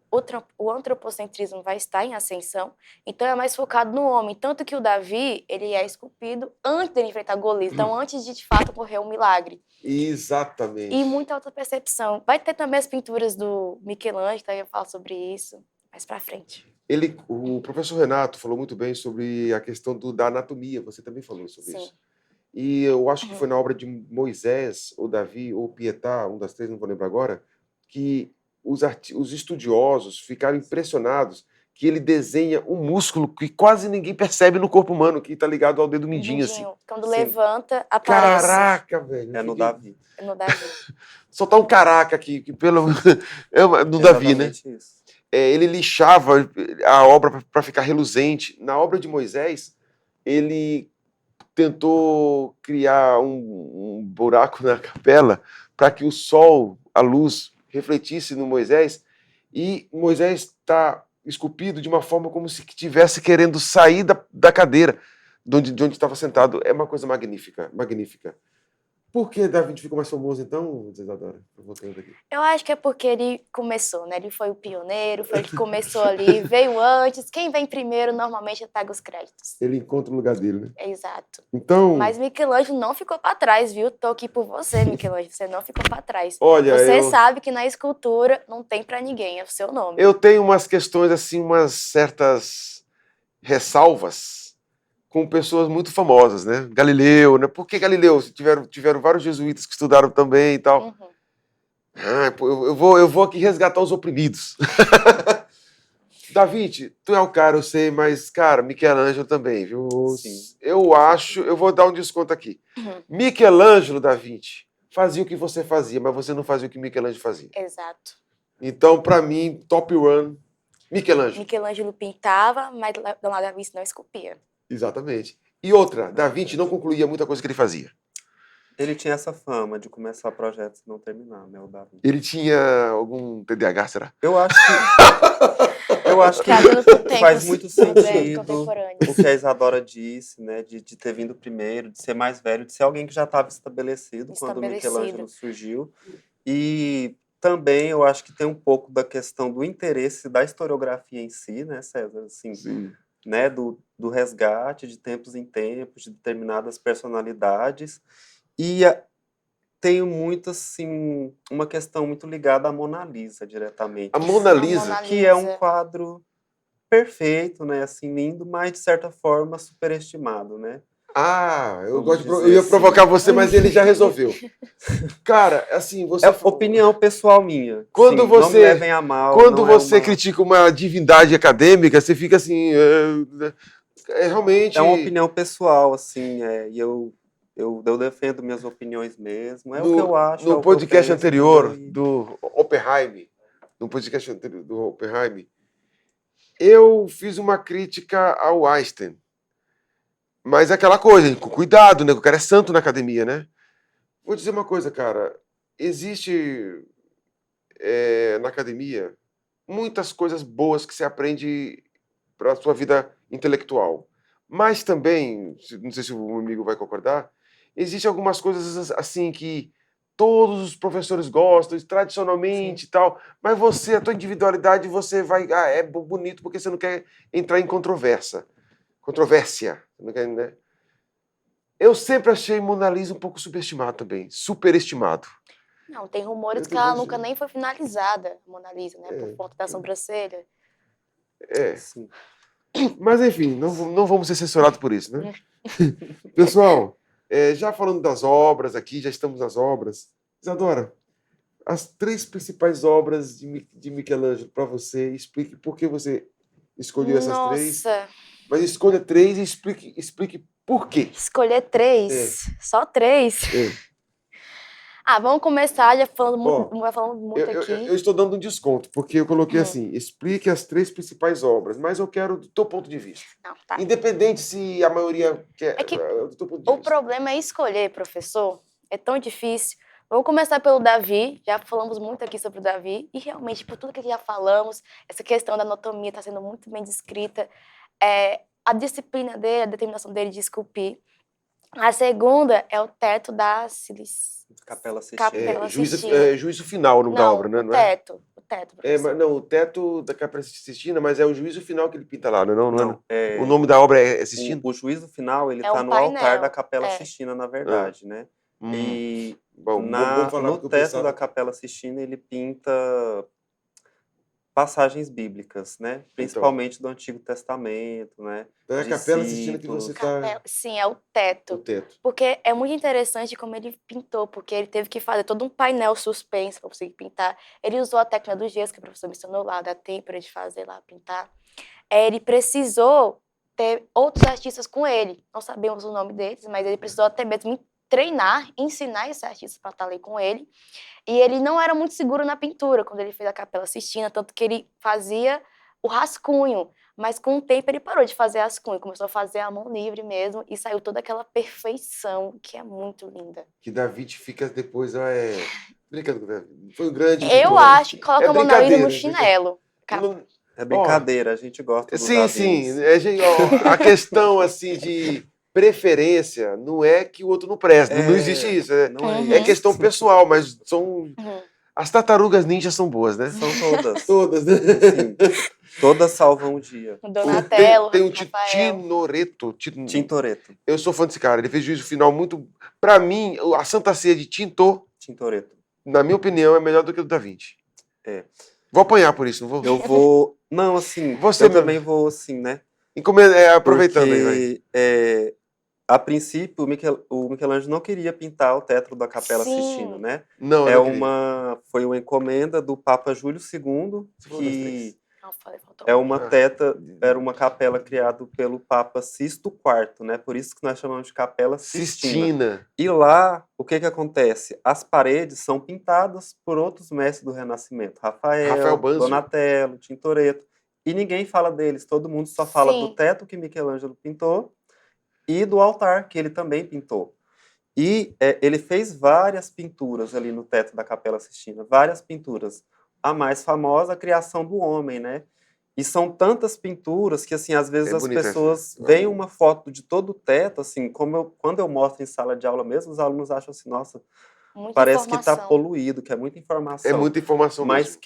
o antropocentrismo vai estar em ascensão, então é mais focado no homem. Tanto que o Davi, ele é esculpido antes de ele enfrentar Golias, então antes de fato ocorrer um milagre. Exatamente. E muita autopercepção. Vai ter também as pinturas do Michelangelo, tá? Eu falo sobre isso mais pra frente. O professor Renato falou muito bem sobre a questão da anatomia, você também falou sobre isso. E eu acho que foi na obra de Moisés, ou Davi, ou Pietà, um das três, não vou lembrar agora, que os estudiosos ficaram impressionados que ele desenha um músculo que quase ninguém percebe no corpo humano, que está ligado ao dedo mindinho, assim. Quando Sim. levanta, aparece. Caraca, velho. É no Davi. É no Davi. Soltar um caraca aqui, que pelo... no Davi, né? Isso. Ele lixava a obra para ficar reluzente. Na obra de Moisés, ele tentou criar um buraco na capela para que o sol, a luz, refletisse no Moisés, e Moisés está esculpido de uma forma como se estivesse querendo sair da cadeira de onde estava sentado. É uma coisa magnífica, magnífica. Por que Da Vinci ficou mais famoso, então, Isadora? Voltando aqui. Eu acho que é porque ele começou, né? Ele foi o pioneiro, foi ele que começou ali, veio antes. Quem vem primeiro, normalmente, pega os créditos. Ele encontra o lugar dele, né? Exato. Então... Mas Michelangelo não ficou para trás, viu? Tô aqui por você, Michelangelo. Você não ficou para trás. Olha, você sabe que na escultura não tem para ninguém, é o seu nome. Eu tenho umas questões, assim, umas certas ressalvas com pessoas muito famosas, né? Galileu, né? Por que Galileu? Tiveram vários jesuítas que estudaram também e tal. Eu vou aqui resgatar os oprimidos. Da Vinci, tu é o cara, eu sei, mas, cara, Michelangelo também, viu? Sim. Eu vou dar um desconto aqui. Michelangelo, Da Vinci, fazia o que você fazia, mas você não fazia o que Michelangelo fazia. Exato. Então, para mim, top one, Michelangelo. Michelangelo pintava, mas Da Vinci não esculpia. Exatamente. E outra, Da Vinci não concluía muita coisa que ele fazia. Ele tinha essa fama de começar projetos e não terminar, né, o Da Vinci. Ele tinha algum TDAH, será? Eu acho que faz muito sentido o que a Isadora disse, né, de ter vindo primeiro, de ser mais velho, de ser alguém que já estava estabelecido quando o Michelangelo surgiu. E também eu acho que tem um pouco da questão do interesse da historiografia em si, né, César? Assim, sim. Né, do resgate de tempos em tempos, de determinadas personalidades. E tenho muito, assim, uma questão muito ligada à Mona Lisa, diretamente. A Mona Lisa? Que é um quadro perfeito, né, assim, lindo, mas, de certa forma, superestimado, né? Eu ia provocar você, mas ele já resolveu. Cara, assim, você... É opinião pessoal minha. Quando sim, não me levem a mal. Quando você critica uma divindade acadêmica, você fica assim... realmente... É uma opinião pessoal, assim, e eu defendo minhas opiniões mesmo. É o que eu acho. No podcast anterior do Oppenheim, eu fiz uma crítica ao Einstein. Mas é aquela coisa, com cuidado, né? O cara é santo na academia, né? Vou dizer uma coisa, cara. Existe na academia muitas coisas boas que você aprende para a sua vida intelectual. Mas também, não sei se o amigo vai concordar, existem algumas coisas assim que todos os professores gostam, tradicionalmente e tal, mas você, a tua individualidade, você vai... é bonito porque você não quer entrar em controvérsia. Não quer, né? Eu sempre achei Mona Lisa um pouco subestimado também, superestimado. Não, tem rumores que ela nunca nem foi finalizada, a Mona Lisa, né? Por conta da sobrancelha. Sim. Mas, enfim, não vamos ser censurados por isso, né? Pessoal, já falando das obras aqui, já estamos nas obras. Isadora, as 3 principais obras de Michelangelo para você, explique por que você escolheu essas 3. Nossa, Mas escolha 3 e explique por quê. Escolher 3, só 3. É. Vamos começar já falando Ó, muito, falando muito Eu aqui. estou dando um desconto, porque eu coloquei Hum. assim, explique as 3 principais obras, mas eu quero do teu ponto de vista. Não, tá. Independente se a maioria quer, É que do teu ponto de o vista. problema é escolher, professor. É tão difícil. Vamos começar pelo Davi. Já falamos muito aqui sobre o Davi. E realmente, por tudo que já falamos, essa questão da anatomia está sendo muito bem descrita. A disciplina dele, a determinação dele de esculpir. A segunda é o teto da Capela Sistina. Capela Sistina. Juízo final o nome da obra, né? o Não é? teto. O teto, É, professor. mas não, o teto da Capela Sistina, mas é o juízo final que ele pinta lá, não, Não, O nome da obra é o, Sistina? o juízo final, ele É tá um no altar painel, da Capela é. Sistina, na verdade, né? E Bom, vamos falar no do que eu teto pensava. da Capela Sistina, ele pinta passagens bíblicas, né? Principalmente do Antigo Testamento, né? Então é a Capela Sistina que você está... Sim, é o teto. O teto. Porque é muito interessante como ele pintou, porque ele teve que fazer todo um painel suspenso para conseguir pintar. Ele usou a técnica do gesso, que o professor mencionou lá, da têmpera de fazer lá, pintar. Ele precisou ter outros artistas com ele. Não sabemos o nome deles, mas ele precisou até mesmo treinar, ensinar esses artistas para estar ali com ele. E ele não era muito seguro na pintura quando ele fez a Capela Sistina, tanto que ele fazia o rascunho. Mas com o tempo ele parou de fazer rascunho, começou a fazer a mão livre mesmo e saiu toda aquela perfeição que é muito linda. Que David fica depois, brincando com o David. Foi um grande Eu pintor. acho que coloca a Mona Lisa no brincadeira, chinelo. É brincadeira, a gente gosta do Sim, sim. Davi. A questão assim de preferência não é que o outro não presta, não existe isso. Não é É questão pessoal, mas são... As tartarugas ninjas são boas, né? São todas. Todas, né? Sim. Todas salvam o dia. O Donatello, Tem um Rafael. Tintoretto. Eu sou fã desse cara. Ele fez juízo final muito... Pra mim, a Santa Ceia de Tintoretto. na minha opinião, é melhor do que o do Da Vinci. É. Vou apanhar por isso, não vou? Eu vou... Não, assim, Você eu mesmo. também vou, assim, né? Aproveitando aí, vai. Porque, a princípio, o Michelangelo não queria pintar o teto da Capela Sim. Sistina, né? Não, eu não queria. Foi uma encomenda do Papa Júlio II, Você falou das que três. Não, faltou. era uma capela criada pelo Papa Sisto IV, né? Por isso que nós chamamos de Capela Sistina. E lá, o que acontece? As paredes são pintadas por outros mestres do Renascimento. Rafael Banzio. Donatello, Tintoretto. E ninguém fala deles, todo mundo só fala Sim. do teto que Michelangelo pintou e do altar que ele também pintou. E ele fez várias pinturas ali no teto da Capela Sistina, várias pinturas. A mais famosa, a criação do homem, né? E são tantas pinturas que, assim, às vezes as bonita pessoas essa. veem uma foto de todo o teto, assim, quando eu mostro em sala de aula mesmo, os alunos acham assim, nossa, Muita parece que está informação. poluído, que é muita informação. É muita informação Mas mesmo.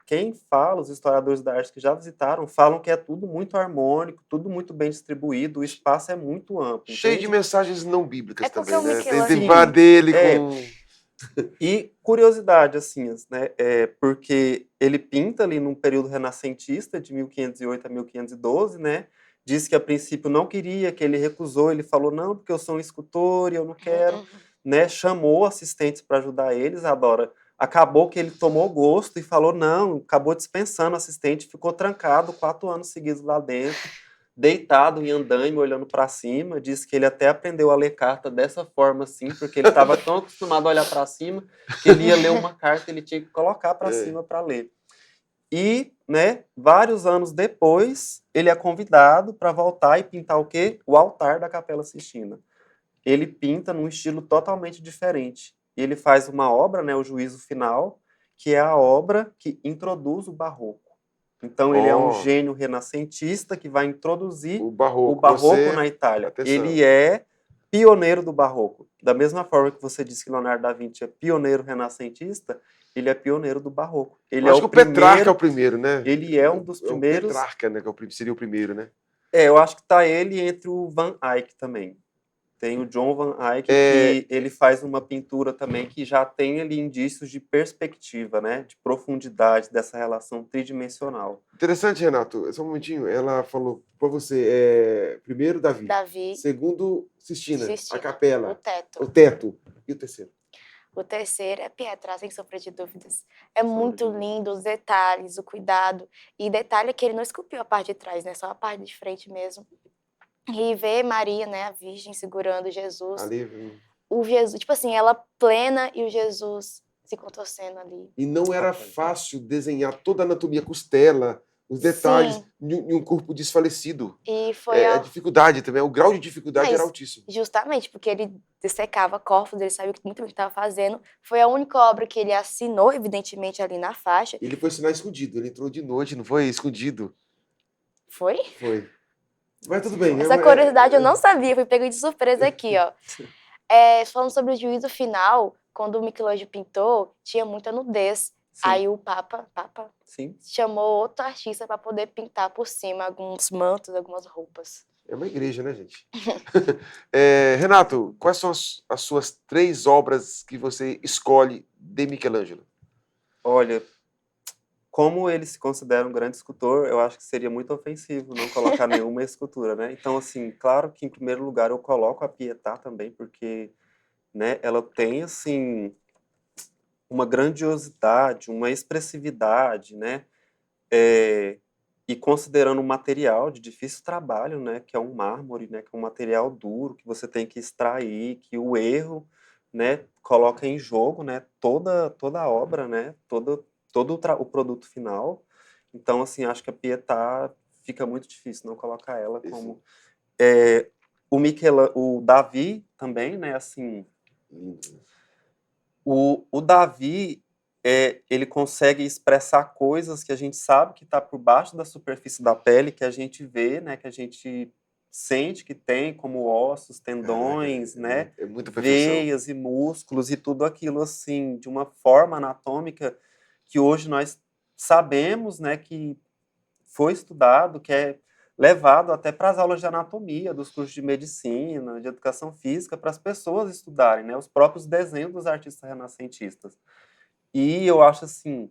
quem fala, os historiadores da arte que já visitaram, falam que é tudo muito harmônico, tudo muito bem distribuído, o espaço é muito amplo. Cheio entende? de mensagens não bíblicas É porque também, o né? Michelangelo- Tem vá dele É. com... E curiosidade, assim, né, porque ele pinta ali num período renascentista, de 1508 a 1512, né? Diz que a princípio não queria, que ele recusou, ele falou, não, porque eu sou um escultor e eu não quero, né? Chamou assistentes para ajudar eles, agora acabou que ele tomou gosto e falou, não, acabou dispensando o assistente, ficou trancado 4 anos seguidos lá dentro, deitado em andaime, olhando para cima, disse que ele até aprendeu a ler carta dessa forma, assim, porque ele estava tão acostumado a olhar para cima, que ele ia ler uma carta, ele tinha que colocar para cima para ler. E, né, vários anos depois, ele é convidado para voltar e pintar o quê? O altar da Capela Sistina. Ele pinta num estilo totalmente diferente. Ele faz uma obra, né, o Juízo Final, que é a obra que introduz o barroco. Então, ele é um gênio renascentista que vai introduzir O barroco na Itália. Atenção. Ele é pioneiro do barroco. Da mesma forma que você disse que Leonardo da Vinci é pioneiro renascentista, ele é pioneiro do barroco. Ele acho que o Petrarca é o primeiro, né? Ele é um dos primeiros... O Petrarca, né? Que seria o primeiro, né? Eu acho que tá ele entre o Van Eyck também. Tem o John Van Eyck, que ele faz uma pintura também que já tem ali indícios de perspectiva, né? De profundidade dessa relação tridimensional. Interessante, Renato. Só um momentinho. Ela falou para você, primeiro Davi. Davi. Segundo Sistina. Sistina. A capela. O teto. O teto. E o terceiro? O terceiro é Pietra, sem sombra de dúvidas. É Sombra de muito dúvida. lindo os detalhes, o cuidado. E detalhe é que ele não esculpiu a parte de trás, né? Só a parte de frente mesmo. E ver Maria, né, a Virgem, segurando Jesus. Ali, O Jesus, tipo assim, ela plena e o Jesus se contorcendo ali. e não era Rapaz. fácil desenhar toda a anatomia, costela, os detalhes Sim, de um corpo desfalecido. e foi A dificuldade também, o grau de dificuldade era Mas, altíssimo. justamente porque ele dissecava corpos, ele sabia muito bem o que estava fazendo. Foi a única obra que ele assinou, evidentemente, ali na faixa. Ele foi ensinar escondido, ele entrou de noite, não foi escondido. Foi? Foi. Mas tudo bem. Essa curiosidade eu não sabia, fui pego de surpresa aqui, ó. Falando sobre o juízo final, quando o Michelangelo pintou, tinha muita nudez. Sim. Aí o Papa Sim. chamou outro artista para poder pintar por cima alguns mantos, algumas roupas. É uma igreja, né, gente? Renato, quais são as suas 3 obras que você escolhe de Michelangelo? Olha, como ele se considera um grande escultor, eu acho que seria muito ofensivo não colocar nenhuma escultura, né? Então, assim, claro que em primeiro lugar eu coloco a Pietà também, porque, né, ela tem, assim, uma grandiosidade, uma expressividade, né? E considerando um material de difícil trabalho, né, que é um mármore, né, que é um material duro, que você tem que extrair, que o erro, né, coloca em jogo, né, toda a obra, né, todo o produto final. Então, assim, acho que a Pietà fica muito difícil não colocar ela como o Davi também, né, assim, Lindo. o Davi, ele consegue expressar coisas que a gente sabe que está por baixo da superfície da pele, que a gente vê, né, que a gente sente que tem, como ossos, tendões, né, É muita perfeição. veias e músculos e tudo aquilo assim, de uma forma anatômica que hoje nós sabemos, né, que foi estudado, que é levado até para as aulas de anatomia, dos cursos de medicina, de educação física, para as pessoas estudarem, né, os próprios desenhos dos artistas renascentistas. E eu acho assim,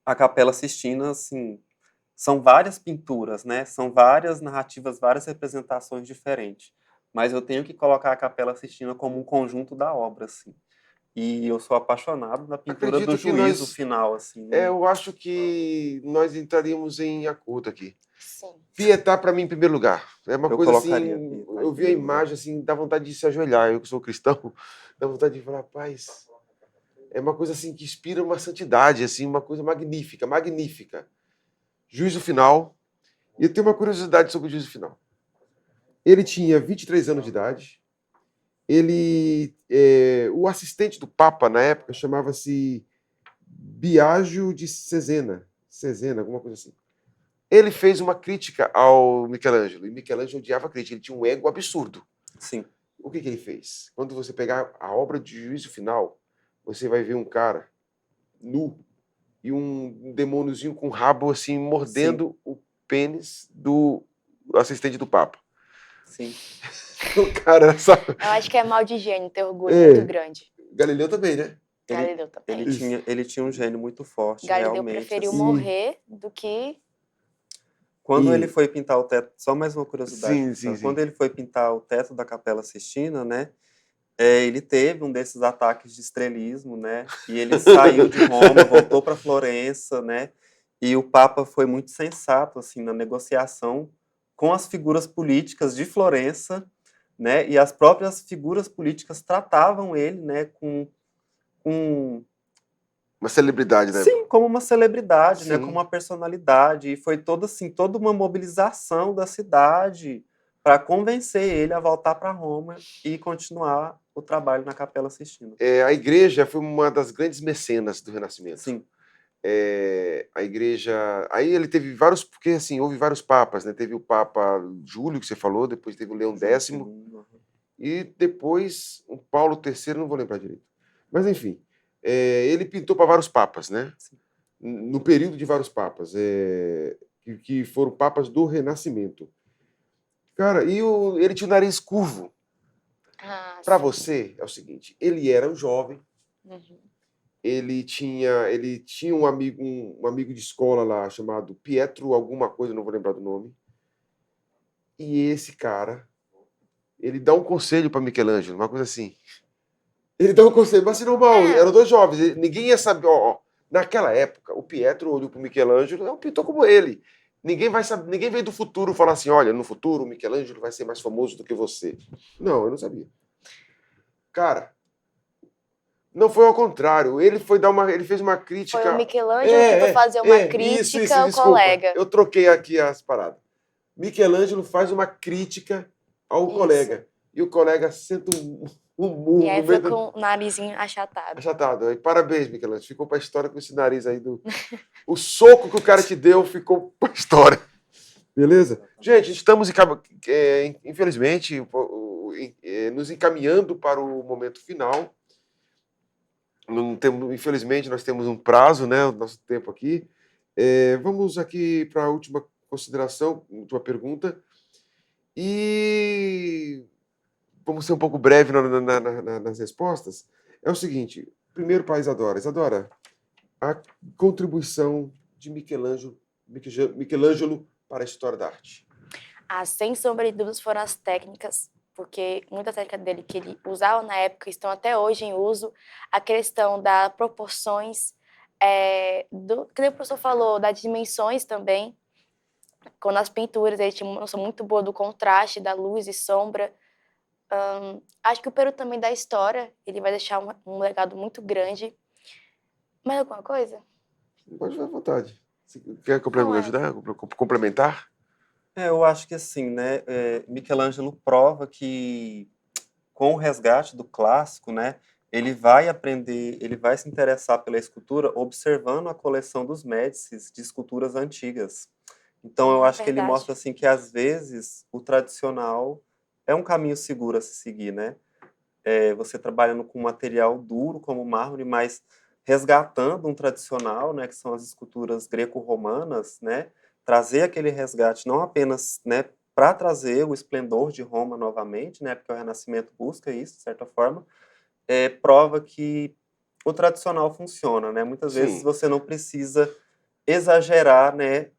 a Capela Sistina, assim, são várias pinturas, né? São várias narrativas, várias representações diferentes. Mas eu tenho que colocar a Capela Sistina como um conjunto da obra, assim. E eu sou apaixonado na pintura do Acredito que juízo final, assim. eu acho que nós entraríamos em acordo aqui. Sim. Pietà para mim em primeiro lugar. É uma Eu coisa colocaria assim, Pietà em eu vi a primeiro lugar. imagem assim, dá vontade de se ajoelhar. Eu que sou cristão, dá vontade de falar, rapaz, é uma coisa assim que inspira uma santidade, assim, uma coisa magnífica, magnífica. Juízo final. E eu tenho uma curiosidade sobre o juízo final. Ele tinha 23 anos de idade. O assistente do Papa na época chamava-se Biagio de Cesena, alguma coisa assim. Ele fez uma crítica ao Michelangelo, e Michelangelo odiava a crítica, ele tinha um ego absurdo. Sim. O que ele fez? Quando você pegar a obra de Juízo Final, você vai ver um cara nu e um demôniozinho com rabo assim mordendo o pênis do assistente do Papa. Sim. O cara, sabe? Eu acho que é mal de gênio, ter orgulho muito grande. Galileu também, né? Galileu também. Ele tinha um gênio muito forte, Galileu realmente. preferiu assim. morrer do que... Quando E- ele foi pintar o teto, só mais uma curiosidade, Sim, professor. sim, Quando sim. ele foi pintar o teto da Capela Sistina, né, ele teve um desses ataques de estrelismo, né, e ele saiu de Roma, voltou para Florença, né, e o Papa foi muito sensato, assim, na negociação com as figuras políticas de Florença, né, e as próprias figuras políticas tratavam ele, né, com Uma celebridade, né? sim, como uma celebridade, né, Sim. como uma personalidade, e foi toda assim, toda uma mobilização da cidade para convencer ele a voltar para Roma e continuar o trabalho na Capela Sistina. A igreja foi uma das grandes mecenas do Renascimento. Sim, A igreja. Aí ele teve vários. Porque assim, houve vários papas, né? Teve o Papa Júlio, que você falou, depois teve o Leão João X, II, e depois o Paulo III, não vou lembrar direito. Mas enfim, ele pintou para vários papas, né? sim. No período de vários papas, que foram papas do Renascimento. Cara, ele tinha o nariz curvo. Ah, Para sim. você, é o seguinte: ele era um jovem, Uhum. ele tinha um amigo de escola lá chamado Pietro alguma coisa, não vou lembrar do nome. E esse cara, ele dá um conselho para Michelangelo, uma coisa assim: Ele dá um conselho, mas assim, normal, É. eram dois jovens, ninguém ia saber, ó, naquela época, o Pietro olhou para o Michelangelo, é um pintor como ele. Ninguém vai saber, ninguém veio do futuro falar assim, olha, no futuro o Michelangelo vai ser mais famoso do que você. Não, eu não sabia. Cara, não foi ao contrário, ele fez uma crítica. Foi o Michelangelo que foi fazer uma crítica isso, ao desculpa. colega. Eu troquei aqui as paradas. Michelangelo faz uma crítica ao colega. E o colega senta um murro E aí no meio fica com o narizinho achatado. achatado. E parabéns, Michelangelo. Ficou pra história com esse nariz aí do. O soco que o cara te deu ficou pra história. Beleza? Gente, estamos, infelizmente, nos encaminhando para o momento final. Não temos, infelizmente, nós temos um prazo, né? O nosso tempo aqui. Vamos aqui para a última consideração, última pergunta. E vamos ser um pouco breve nas respostas. É o seguinte: primeiro para a Isadora. Isadora, a contribuição de Michelangelo para a história da arte. Sem sombra de dúvidas, foram as técnicas, porque muitas técnicas dele que ele usava na época estão até hoje em uso. A questão das proporções, que nem o professor falou, das dimensões também. Quando as pinturas, ele tinha uma noção muito boa do contraste, da luz e sombra. Acho que o Peru também da história, ele vai deixar um legado muito grande. Mais alguma coisa? Pode à vontade. Você quer ajudar? Complementar? Eu acho que assim, né, Michelangelo prova que com o resgate do clássico, né, ele vai aprender, ele vai se interessar pela escultura observando a coleção dos Médicis de esculturas antigas. Então eu acho que ele mostra assim que às vezes o tradicional é um caminho seguro a se seguir, né? Você trabalhando com material duro como mármore, mas resgatando um tradicional, né, que são as esculturas greco-romanas, né? Trazer aquele resgate não apenas, né, para trazer o esplendor de Roma novamente, né, porque o Renascimento busca isso, de certa forma, prova que o tradicional funciona, né? Muitas vezes você não precisa exagerar, né?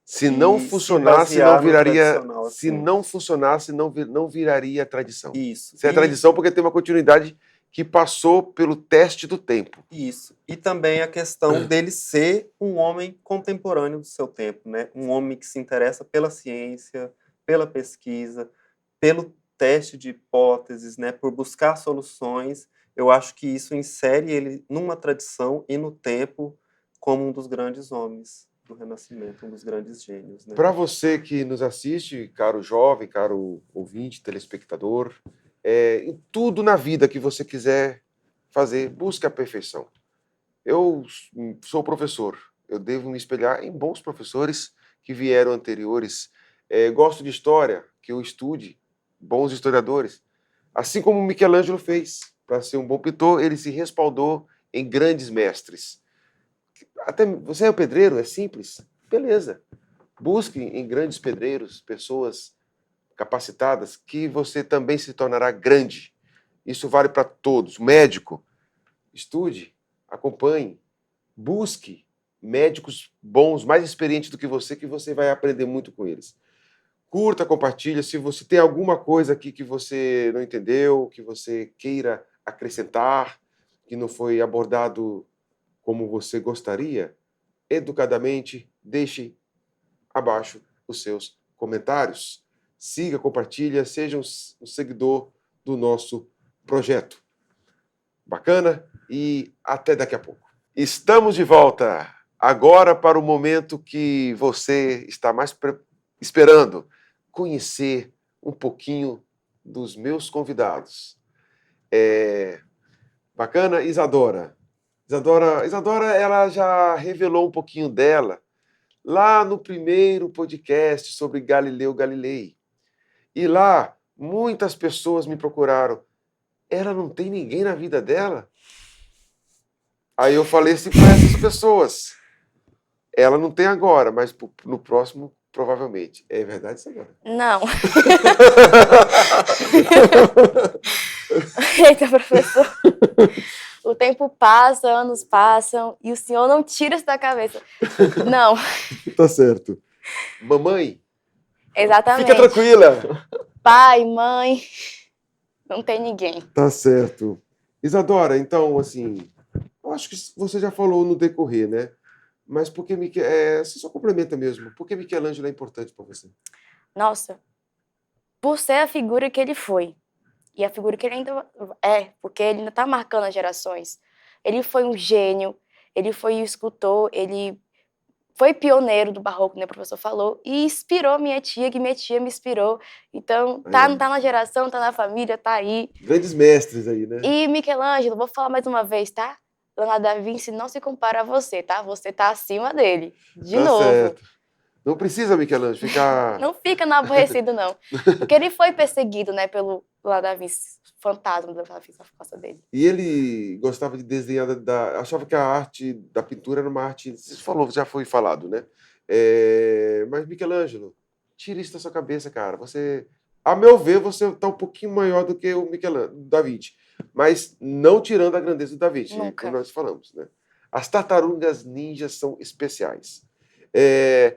Se não funcionasse, não viraria. Se assim. não funcionasse, não viraria tradição. Isso. Se é tradição, porque tem uma continuidade que passou pelo teste do tempo. Isso. E também a questão dele ser um homem contemporâneo do seu tempo, né? Um homem que se interessa pela ciência, pela pesquisa, pelo teste de hipóteses, né? Por buscar soluções. Eu acho que isso insere ele numa tradição e no tempo como um dos grandes homens do Renascimento, um dos grandes gênios, né? Para você que nos assiste, caro jovem, caro ouvinte, telespectador, em tudo na vida que você quiser fazer, busque a perfeição. Eu sou professor, eu devo me espelhar em bons professores que vieram anteriores. Gosto de história, que eu estude bons historiadores. Assim como Michelangelo fez, para ser um bom pintor, ele se respaldou em grandes mestres. Até você é um pedreiro, é simples? Beleza. Busque em grandes pedreiros pessoas capacitadas que você também se tornará grande. Isso vale para todos. Médico, estude, acompanhe, busque médicos bons, mais experientes do que você vai aprender muito com eles. Curta, compartilha. Se você tem alguma coisa aqui que você não entendeu, que você queira acrescentar, que não foi abordado como você gostaria, educadamente, deixe abaixo os seus comentários. Siga, compartilha, seja um seguidor do nosso projeto. Bacana? E até daqui a pouco. Estamos de volta agora para o momento que você está mais esperando, conhecer um pouquinho dos meus convidados. Bacana? Isadora, ela já revelou um pouquinho dela lá no primeiro podcast sobre Galileu Galilei. E lá, muitas pessoas me procuraram. Ela não tem ninguém na vida dela? Aí eu falei assim para essas pessoas. Ela não tem agora, mas no próximo, provavelmente. É verdade isso agora? Não. Eita, professor. O tempo passa, anos passam, e o senhor não tira isso da cabeça. Não. Tá certo. Mamãe? Exatamente. Fica tranquila. Pai, mãe, não tem ninguém. Tá certo. Isadora, então, assim, eu acho que você já falou no decorrer, né? Mas por que você só complementa mesmo. Por que Michelangelo é importante para você? Nossa, por ser a figura que ele foi, e a figura que ele ainda é, porque ele ainda está marcando as gerações. Ele foi um gênio, ele foi um escultor, ele foi pioneiro do barroco, né, o professor falou, e inspirou minha tia, que minha tia me inspirou. Então, Aí, ó, tá na geração, tá na família, tá aí. grandes mestres aí, né? E Michelangelo, vou falar mais uma vez, tá? Leonardo da Vinci não se compara a você, tá? Você tá acima dele. De Tá novo. certo. Não precisa, Michelangelo, ficar. Não fica no aborrecido, não. Porque ele foi perseguido, né, pelo Leonardo da Vinci, fantasma do Leonardo da Vinci na costa dele. E ele gostava de desenhar, achava que a arte da pintura era uma arte. Você falou, já foi falado, né? Mas, Michelangelo, tira isso da sua cabeça, cara. Você, a meu ver, você está um pouquinho maior do que o Michelangelo, Da Vinci. Mas não tirando a grandeza do Da Vinci, como Nunca. nós falamos, né? As tartarugas ninjas são especiais. É,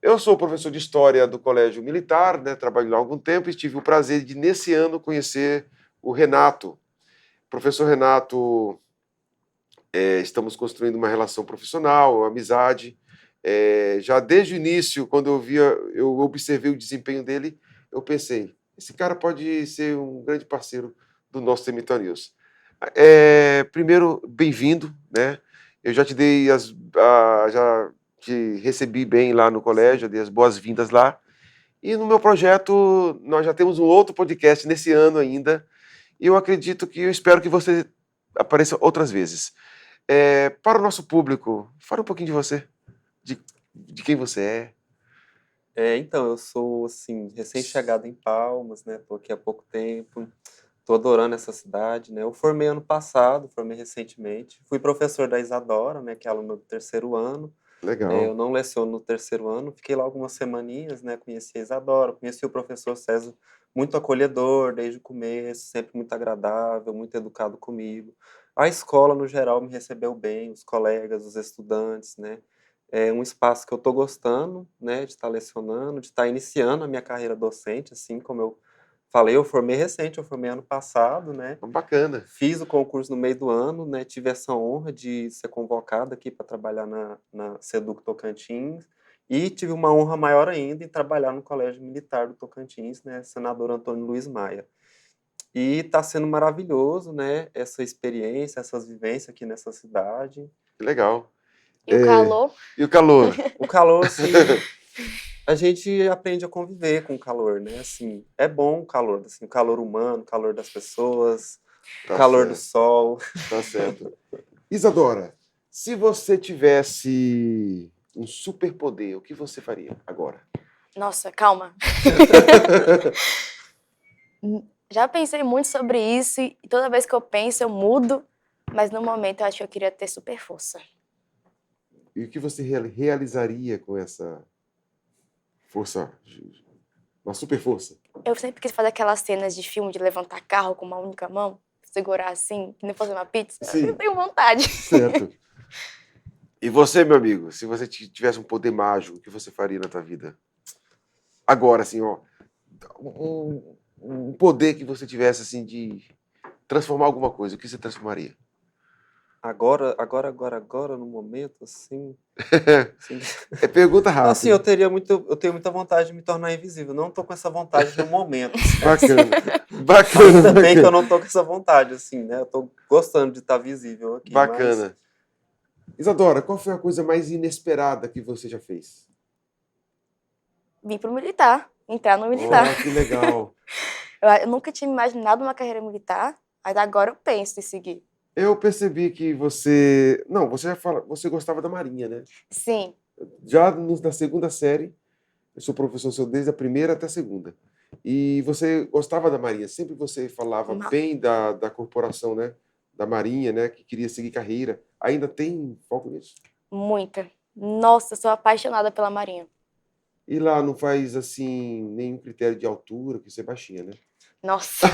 Eu sou professor de História do Colégio Militar, né? Trabalho lá há algum tempo e tive o prazer de, nesse ano, conhecer o Renato. Professor Renato, estamos construindo uma relação profissional, uma amizade. Já desde o início, quando eu observei o desempenho dele, eu pensei, esse cara pode ser um grande parceiro do nosso Temitan News. Primeiro, bem-vindo, né? Eu já te dei já te recebi bem lá no colégio, dei as boas-vindas lá. E no meu projeto, nós já temos um outro podcast nesse ano ainda, e eu espero que você apareça outras vezes. Para o nosso público, fala um pouquinho de você, de quem você é. Então, eu sou, assim, recém-chegado em Palmas, né? Tô aqui há pouco tempo, tô adorando essa cidade, né? Eu formei ano passado, formei recentemente. Fui professor da Isadora, né? Que é aluna do terceiro ano. Eu Legal. não leciono no terceiro ano, fiquei lá algumas semaninhas, né? Conheci a Isadora, conheci o professor César, muito acolhedor desde o começo, sempre muito agradável, muito educado comigo. A escola, no geral, me recebeu bem, os colegas, os estudantes, né? É um espaço que eu estou gostando, né? De estar lecionando, de estar iniciando a minha carreira docente, assim como eu falei, eu formei recente, eu formei ano passado, né? Bacana. Fiz o concurso no meio do ano, né? Tive essa honra de ser convocado aqui para trabalhar na Seduc Tocantins e tive uma honra maior ainda em trabalhar no Colégio Militar do Tocantins, né? Senador Antônio Luiz Maia. E está sendo maravilhoso, né? Essa experiência, essas vivências aqui nessa cidade. Que legal. E o calor? E o calor? O calor, assim, a gente aprende a conviver com o calor, né? Assim, é bom o calor, assim, o calor humano, o calor das pessoas, o Tá calor do certo, sol. tá certo. Isadora, se você tivesse um superpoder, o que você faria agora? Nossa, calma. Já pensei muito sobre isso e toda vez que eu penso eu mudo, mas no momento eu acho que eu queria ter super força. E o que você realizaria com essa força, uma super força? Eu sempre quis fazer aquelas cenas de filme de levantar carro com uma única mão, segurar assim, que nem fazer uma pizza. Sim. Eu tenho vontade. Certo. E você, meu amigo, se você tivesse um poder mágico, o que você faria na tua vida? Agora, assim, ó, um poder que você tivesse, assim, de transformar alguma coisa, o que você transformaria? Agora, no momento, assim, assim, É pergunta assim, eu rápida. tenho muita vontade de me tornar invisível. Não tô com essa vontade no momento. Bacana. Bacana, Ainda bem que eu bacana. não tô com essa vontade, assim, né? Eu tô gostando de estar visível aqui, mas Bacana. Isadora, qual foi a coisa mais inesperada que você já fez? Vim pro militar, entrar no militar. Oh, que legal. Eu nunca tinha imaginado uma carreira militar, mas agora eu penso em seguir. Eu percebi que você... Não, você já fala, você gostava da Marinha, né? Sim, Já na segunda série, eu sou professor seu desde a primeira até a segunda. E você gostava da Marinha, sempre você falava ma- bem da corporação, né? Da Marinha, né? Que queria seguir carreira. Ainda tem foco nisso? muita. Nossa, eu sou apaixonada pela Marinha. E lá não faz, assim, nenhum critério de altura, que você é baixinha, né? Nossa.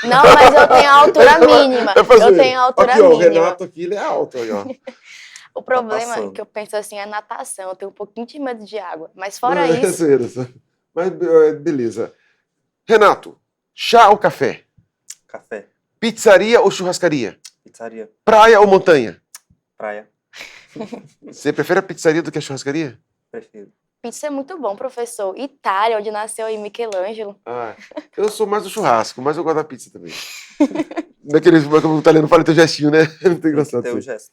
Não, mas eu tenho a altura mínima. Eu tenho a altura aqui, ó, o mínima. Renato aqui, ele é alto aí, ó. O problema é passando. que eu penso assim, é natação. Eu tenho um pouquinho de medo de água. Mas Não, fora é isso, zoeira, só. Mas beleza. Renato, chá ou café? café. Pizzaria ou churrascaria? Pizzaria, Praia ou montanha? praia, Você prefere a pizzaria do que a churrascaria? prefiro. Pizza é muito bom, professor. Itália, onde nasceu aí Michelangelo. Ah, eu sou mais do churrasco, mas eu gosto da pizza também. Daqueles como o italiano fala teu gestinho, né? É muito Tem que engraçado ter o isso aí. gesto.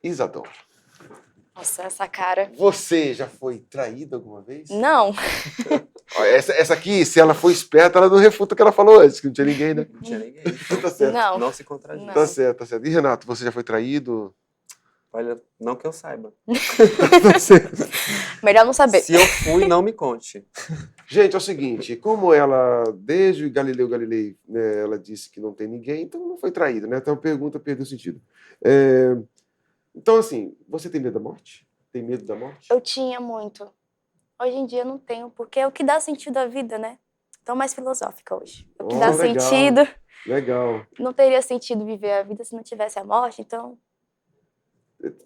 Isadora, Nossa, essa cara. você já foi traída alguma vez? Não, Ó, essa aqui, se ela for esperta, ela não refuta o que ela falou antes, que não tinha ninguém, né? Não tinha ninguém, então Tá certo. não. não se contradiz. Não. Tá certo, tá certo. E Renato, você já foi traído? Olha, não que eu saiba. Tá certo. Melhor não saber. Se eu fui, não me conte. Gente, é o seguinte, como ela, desde Galileu Galilei, né, ela disse que não tem ninguém, então não foi traída, né? Então a pergunta perdeu sentido. Então, assim, você tem medo da morte? Tem medo da morte? Eu tinha muito. Hoje em dia não tenho, porque é o que dá sentido à vida, né? Tô mais filosófica hoje. O que Oh, dá legal. sentido. Legal. Não teria sentido viver a vida se não tivesse a morte, então.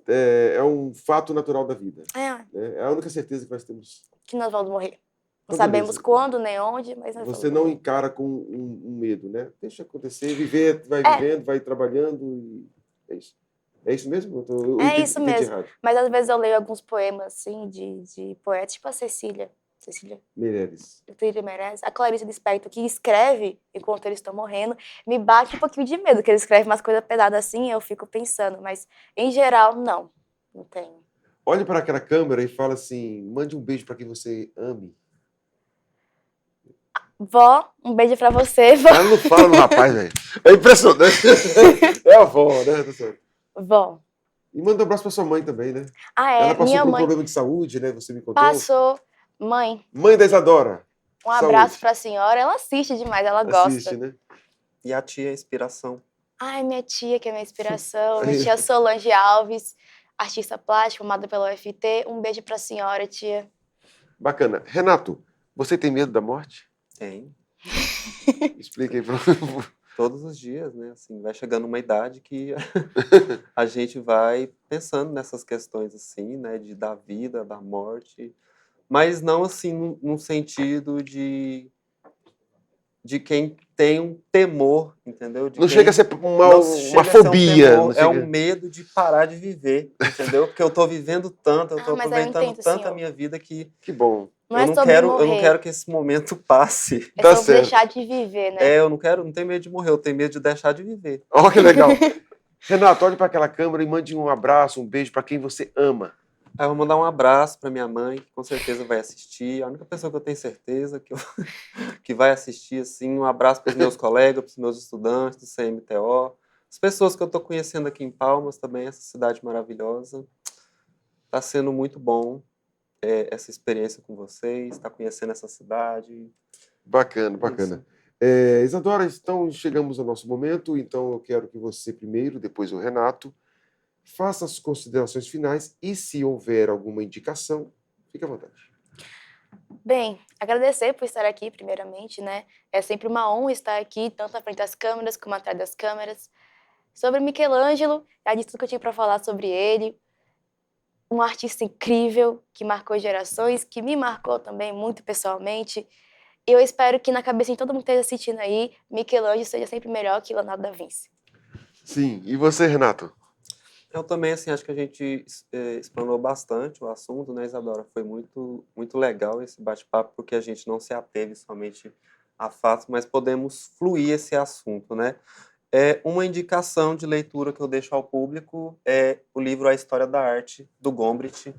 É um fato natural da vida. É, Né? É a única certeza que nós temos. que nós vamos morrer. Não Então, sabemos beleza. quando, nem onde, mas nós Você vamos não morrer. encara com um medo, né? Deixa acontecer, viver, vai É. vivendo, vai trabalhando e é isso. É isso mesmo? Eu É entendi, isso entendi mesmo. errado. Mas às vezes eu leio alguns poemas, assim, de poetas, tipo a Cecília Meireles. Meirelles, a Clarice Lispector, que escreve enquanto eles estão morrendo, me bate um pouquinho de medo, que ele escreve umas coisas pesadas assim, eu fico pensando, mas em geral, não tenho. Olhe para aquela câmera e fala assim: mande um beijo para quem você ame. Vó, um beijo pra você, vó. Ela não fala no rapaz, velho. É impressionante. É a avó, né? Tá certo. Vó. E manda um abraço para sua mãe também, né? Ah, Ela é, passou minha por um mãe problema de saúde, né? Você me contou. passou. Mãe, Mãe da Isadora. um abraço Saúde. pra senhora, ela assiste demais, ela Assiste, gosta. né? E a tia é inspiração. Ai, minha tia, que é minha inspiração, minha tia Solange Alves, artista plástica, formada pela UFT. Um beijo pra senhora, tia. Bacana. Renato, você tem medo da morte? Tem. Explica aí. Todos os dias, né? Assim, vai chegando uma idade que a gente vai pensando nessas questões assim, né? Da vida, da morte. Mas não assim num sentido de quem tem um temor, entendeu? Não chega a ser não chega uma a ser um fobia. temor, Não é chega... um medo de parar de viver, entendeu? Porque eu tô vivendo tanto, eu tô mas eu aproveitando entendo, tanto a senhor. minha vida que Que bom. Não é sobre eu não morrer, quero que esse momento passe. é Tá sobre certo. deixar de viver, né? Eu não tenho medo de morrer, eu tenho medo de deixar de viver. Olha que legal. Renato, olhe para aquela câmera e mande um abraço, um beijo para quem você ama. Aí eu vou mandar um abraço para minha mãe, que com certeza vai assistir. A única pessoa que eu tenho certeza que vai assistir, assim, um abraço para os meus colegas, para os meus estudantes do CMTO, as pessoas que eu estou conhecendo aqui em Palmas também, essa cidade maravilhosa. Está sendo muito bom essa experiência com vocês, estar conhecendo essa cidade. Bacana, bacana. Isadora, então chegamos ao nosso momento, então eu quero que você primeiro, depois o Renato, faça as considerações finais e se houver alguma indicação, fique à vontade. Bem, agradecer por estar aqui, primeiramente, né? É sempre uma honra estar aqui, tanto à frente das câmeras como atrás das câmeras. Sobre Michelangelo, já disse tudo que eu tinha para falar sobre ele. Um artista incrível, que marcou gerações, que me marcou também muito pessoalmente. Eu espero que na cabeça de todo mundo que esteja assistindo aí, Michelangelo seja sempre melhor que Leonardo da Vinci. Sim, e você, Renato? Eu também, assim, acho que a gente explanou bastante o assunto, né, Isadora? Foi muito, muito legal esse bate-papo, porque a gente não se ateve somente a fatos, mas podemos fluir esse assunto, né? Uma indicação de leitura que eu deixo ao público é o livro A História da Arte, do Gombrich,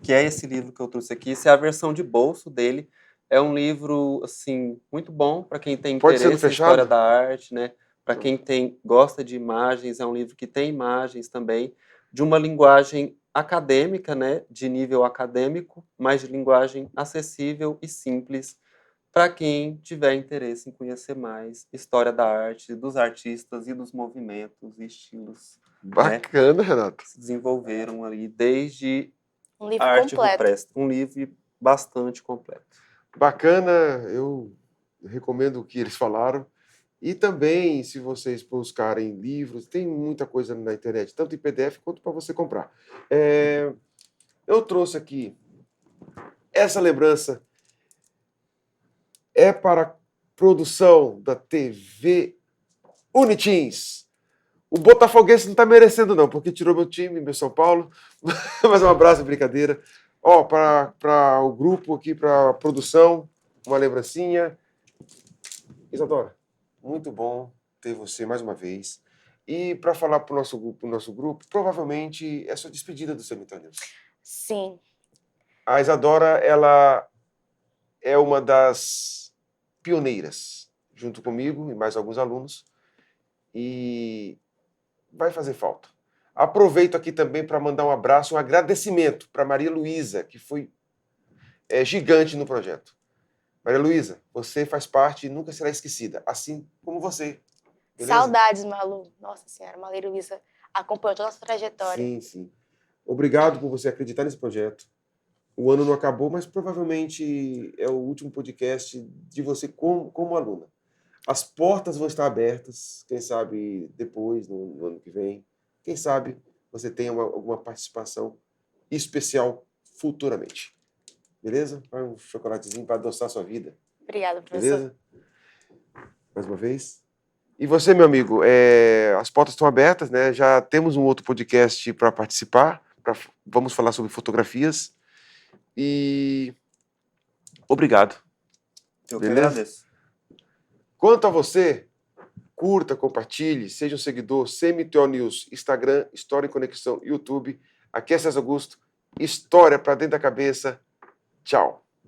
que é esse livro que eu trouxe aqui. Essa é a versão de bolso dele. É um livro, assim, muito bom para quem tem Pode ser no interesse em história fechado? da arte, né? Para quem gosta de imagens, é um livro que tem imagens também, de uma linguagem acadêmica, né? De nível acadêmico, mas de linguagem acessível e simples para quem tiver interesse em conhecer mais história da arte, dos artistas e dos movimentos e estilos, né, Bacana, Renato. que se desenvolveram ali desde Um a livro arte completo. rupestre. Um livro bastante completo. Bacana, eu recomendo o que eles falaram. E também, se vocês buscarem livros, tem muita coisa na internet, tanto em PDF quanto para você comprar. Eu trouxe aqui essa lembrança. É para produção da TV Unitins. O Botafoguense não está merecendo, não, porque tirou meu time, meu São Paulo. Mas um abraço, brincadeira. Ó, para o grupo aqui, para a produção, uma lembrancinha. Isadora, muito bom ter você mais uma vez. E para falar para o nosso grupo, provavelmente é a sua despedida do Cemitério News. Sim. A Isadora, ela é uma das pioneiras, junto comigo e mais alguns alunos, e vai fazer falta. Aproveito aqui também para mandar um abraço, um agradecimento para Maria Luísa, que foi gigante no projeto. Maria Luísa, você faz parte e nunca será esquecida, assim como você. Beleza? Saudades, Malu. Nossa Senhora, Maria Luísa acompanhou toda a nossa trajetória. Sim, sim. Obrigado por você acreditar nesse projeto. O ano não acabou, mas provavelmente é o último podcast de você como aluna. As portas vão estar abertas, quem sabe depois, no ano que vem. Quem sabe você tenha alguma participação especial futuramente. Beleza? Vai um chocolatezinho para adoçar a sua vida. Obrigada, professor. Beleza? Mais uma vez. E você, meu amigo, as portas estão abertas, né? Já temos um outro podcast para participar. Vamos falar sobre fotografias. E obrigado. Eu que Beleza? agradeço. Quanto a você, curta, compartilhe, seja um seguidor, CMTO News, Instagram, História em Conexão, YouTube. Aqui é César Augusto. História para dentro da cabeça. Tchau.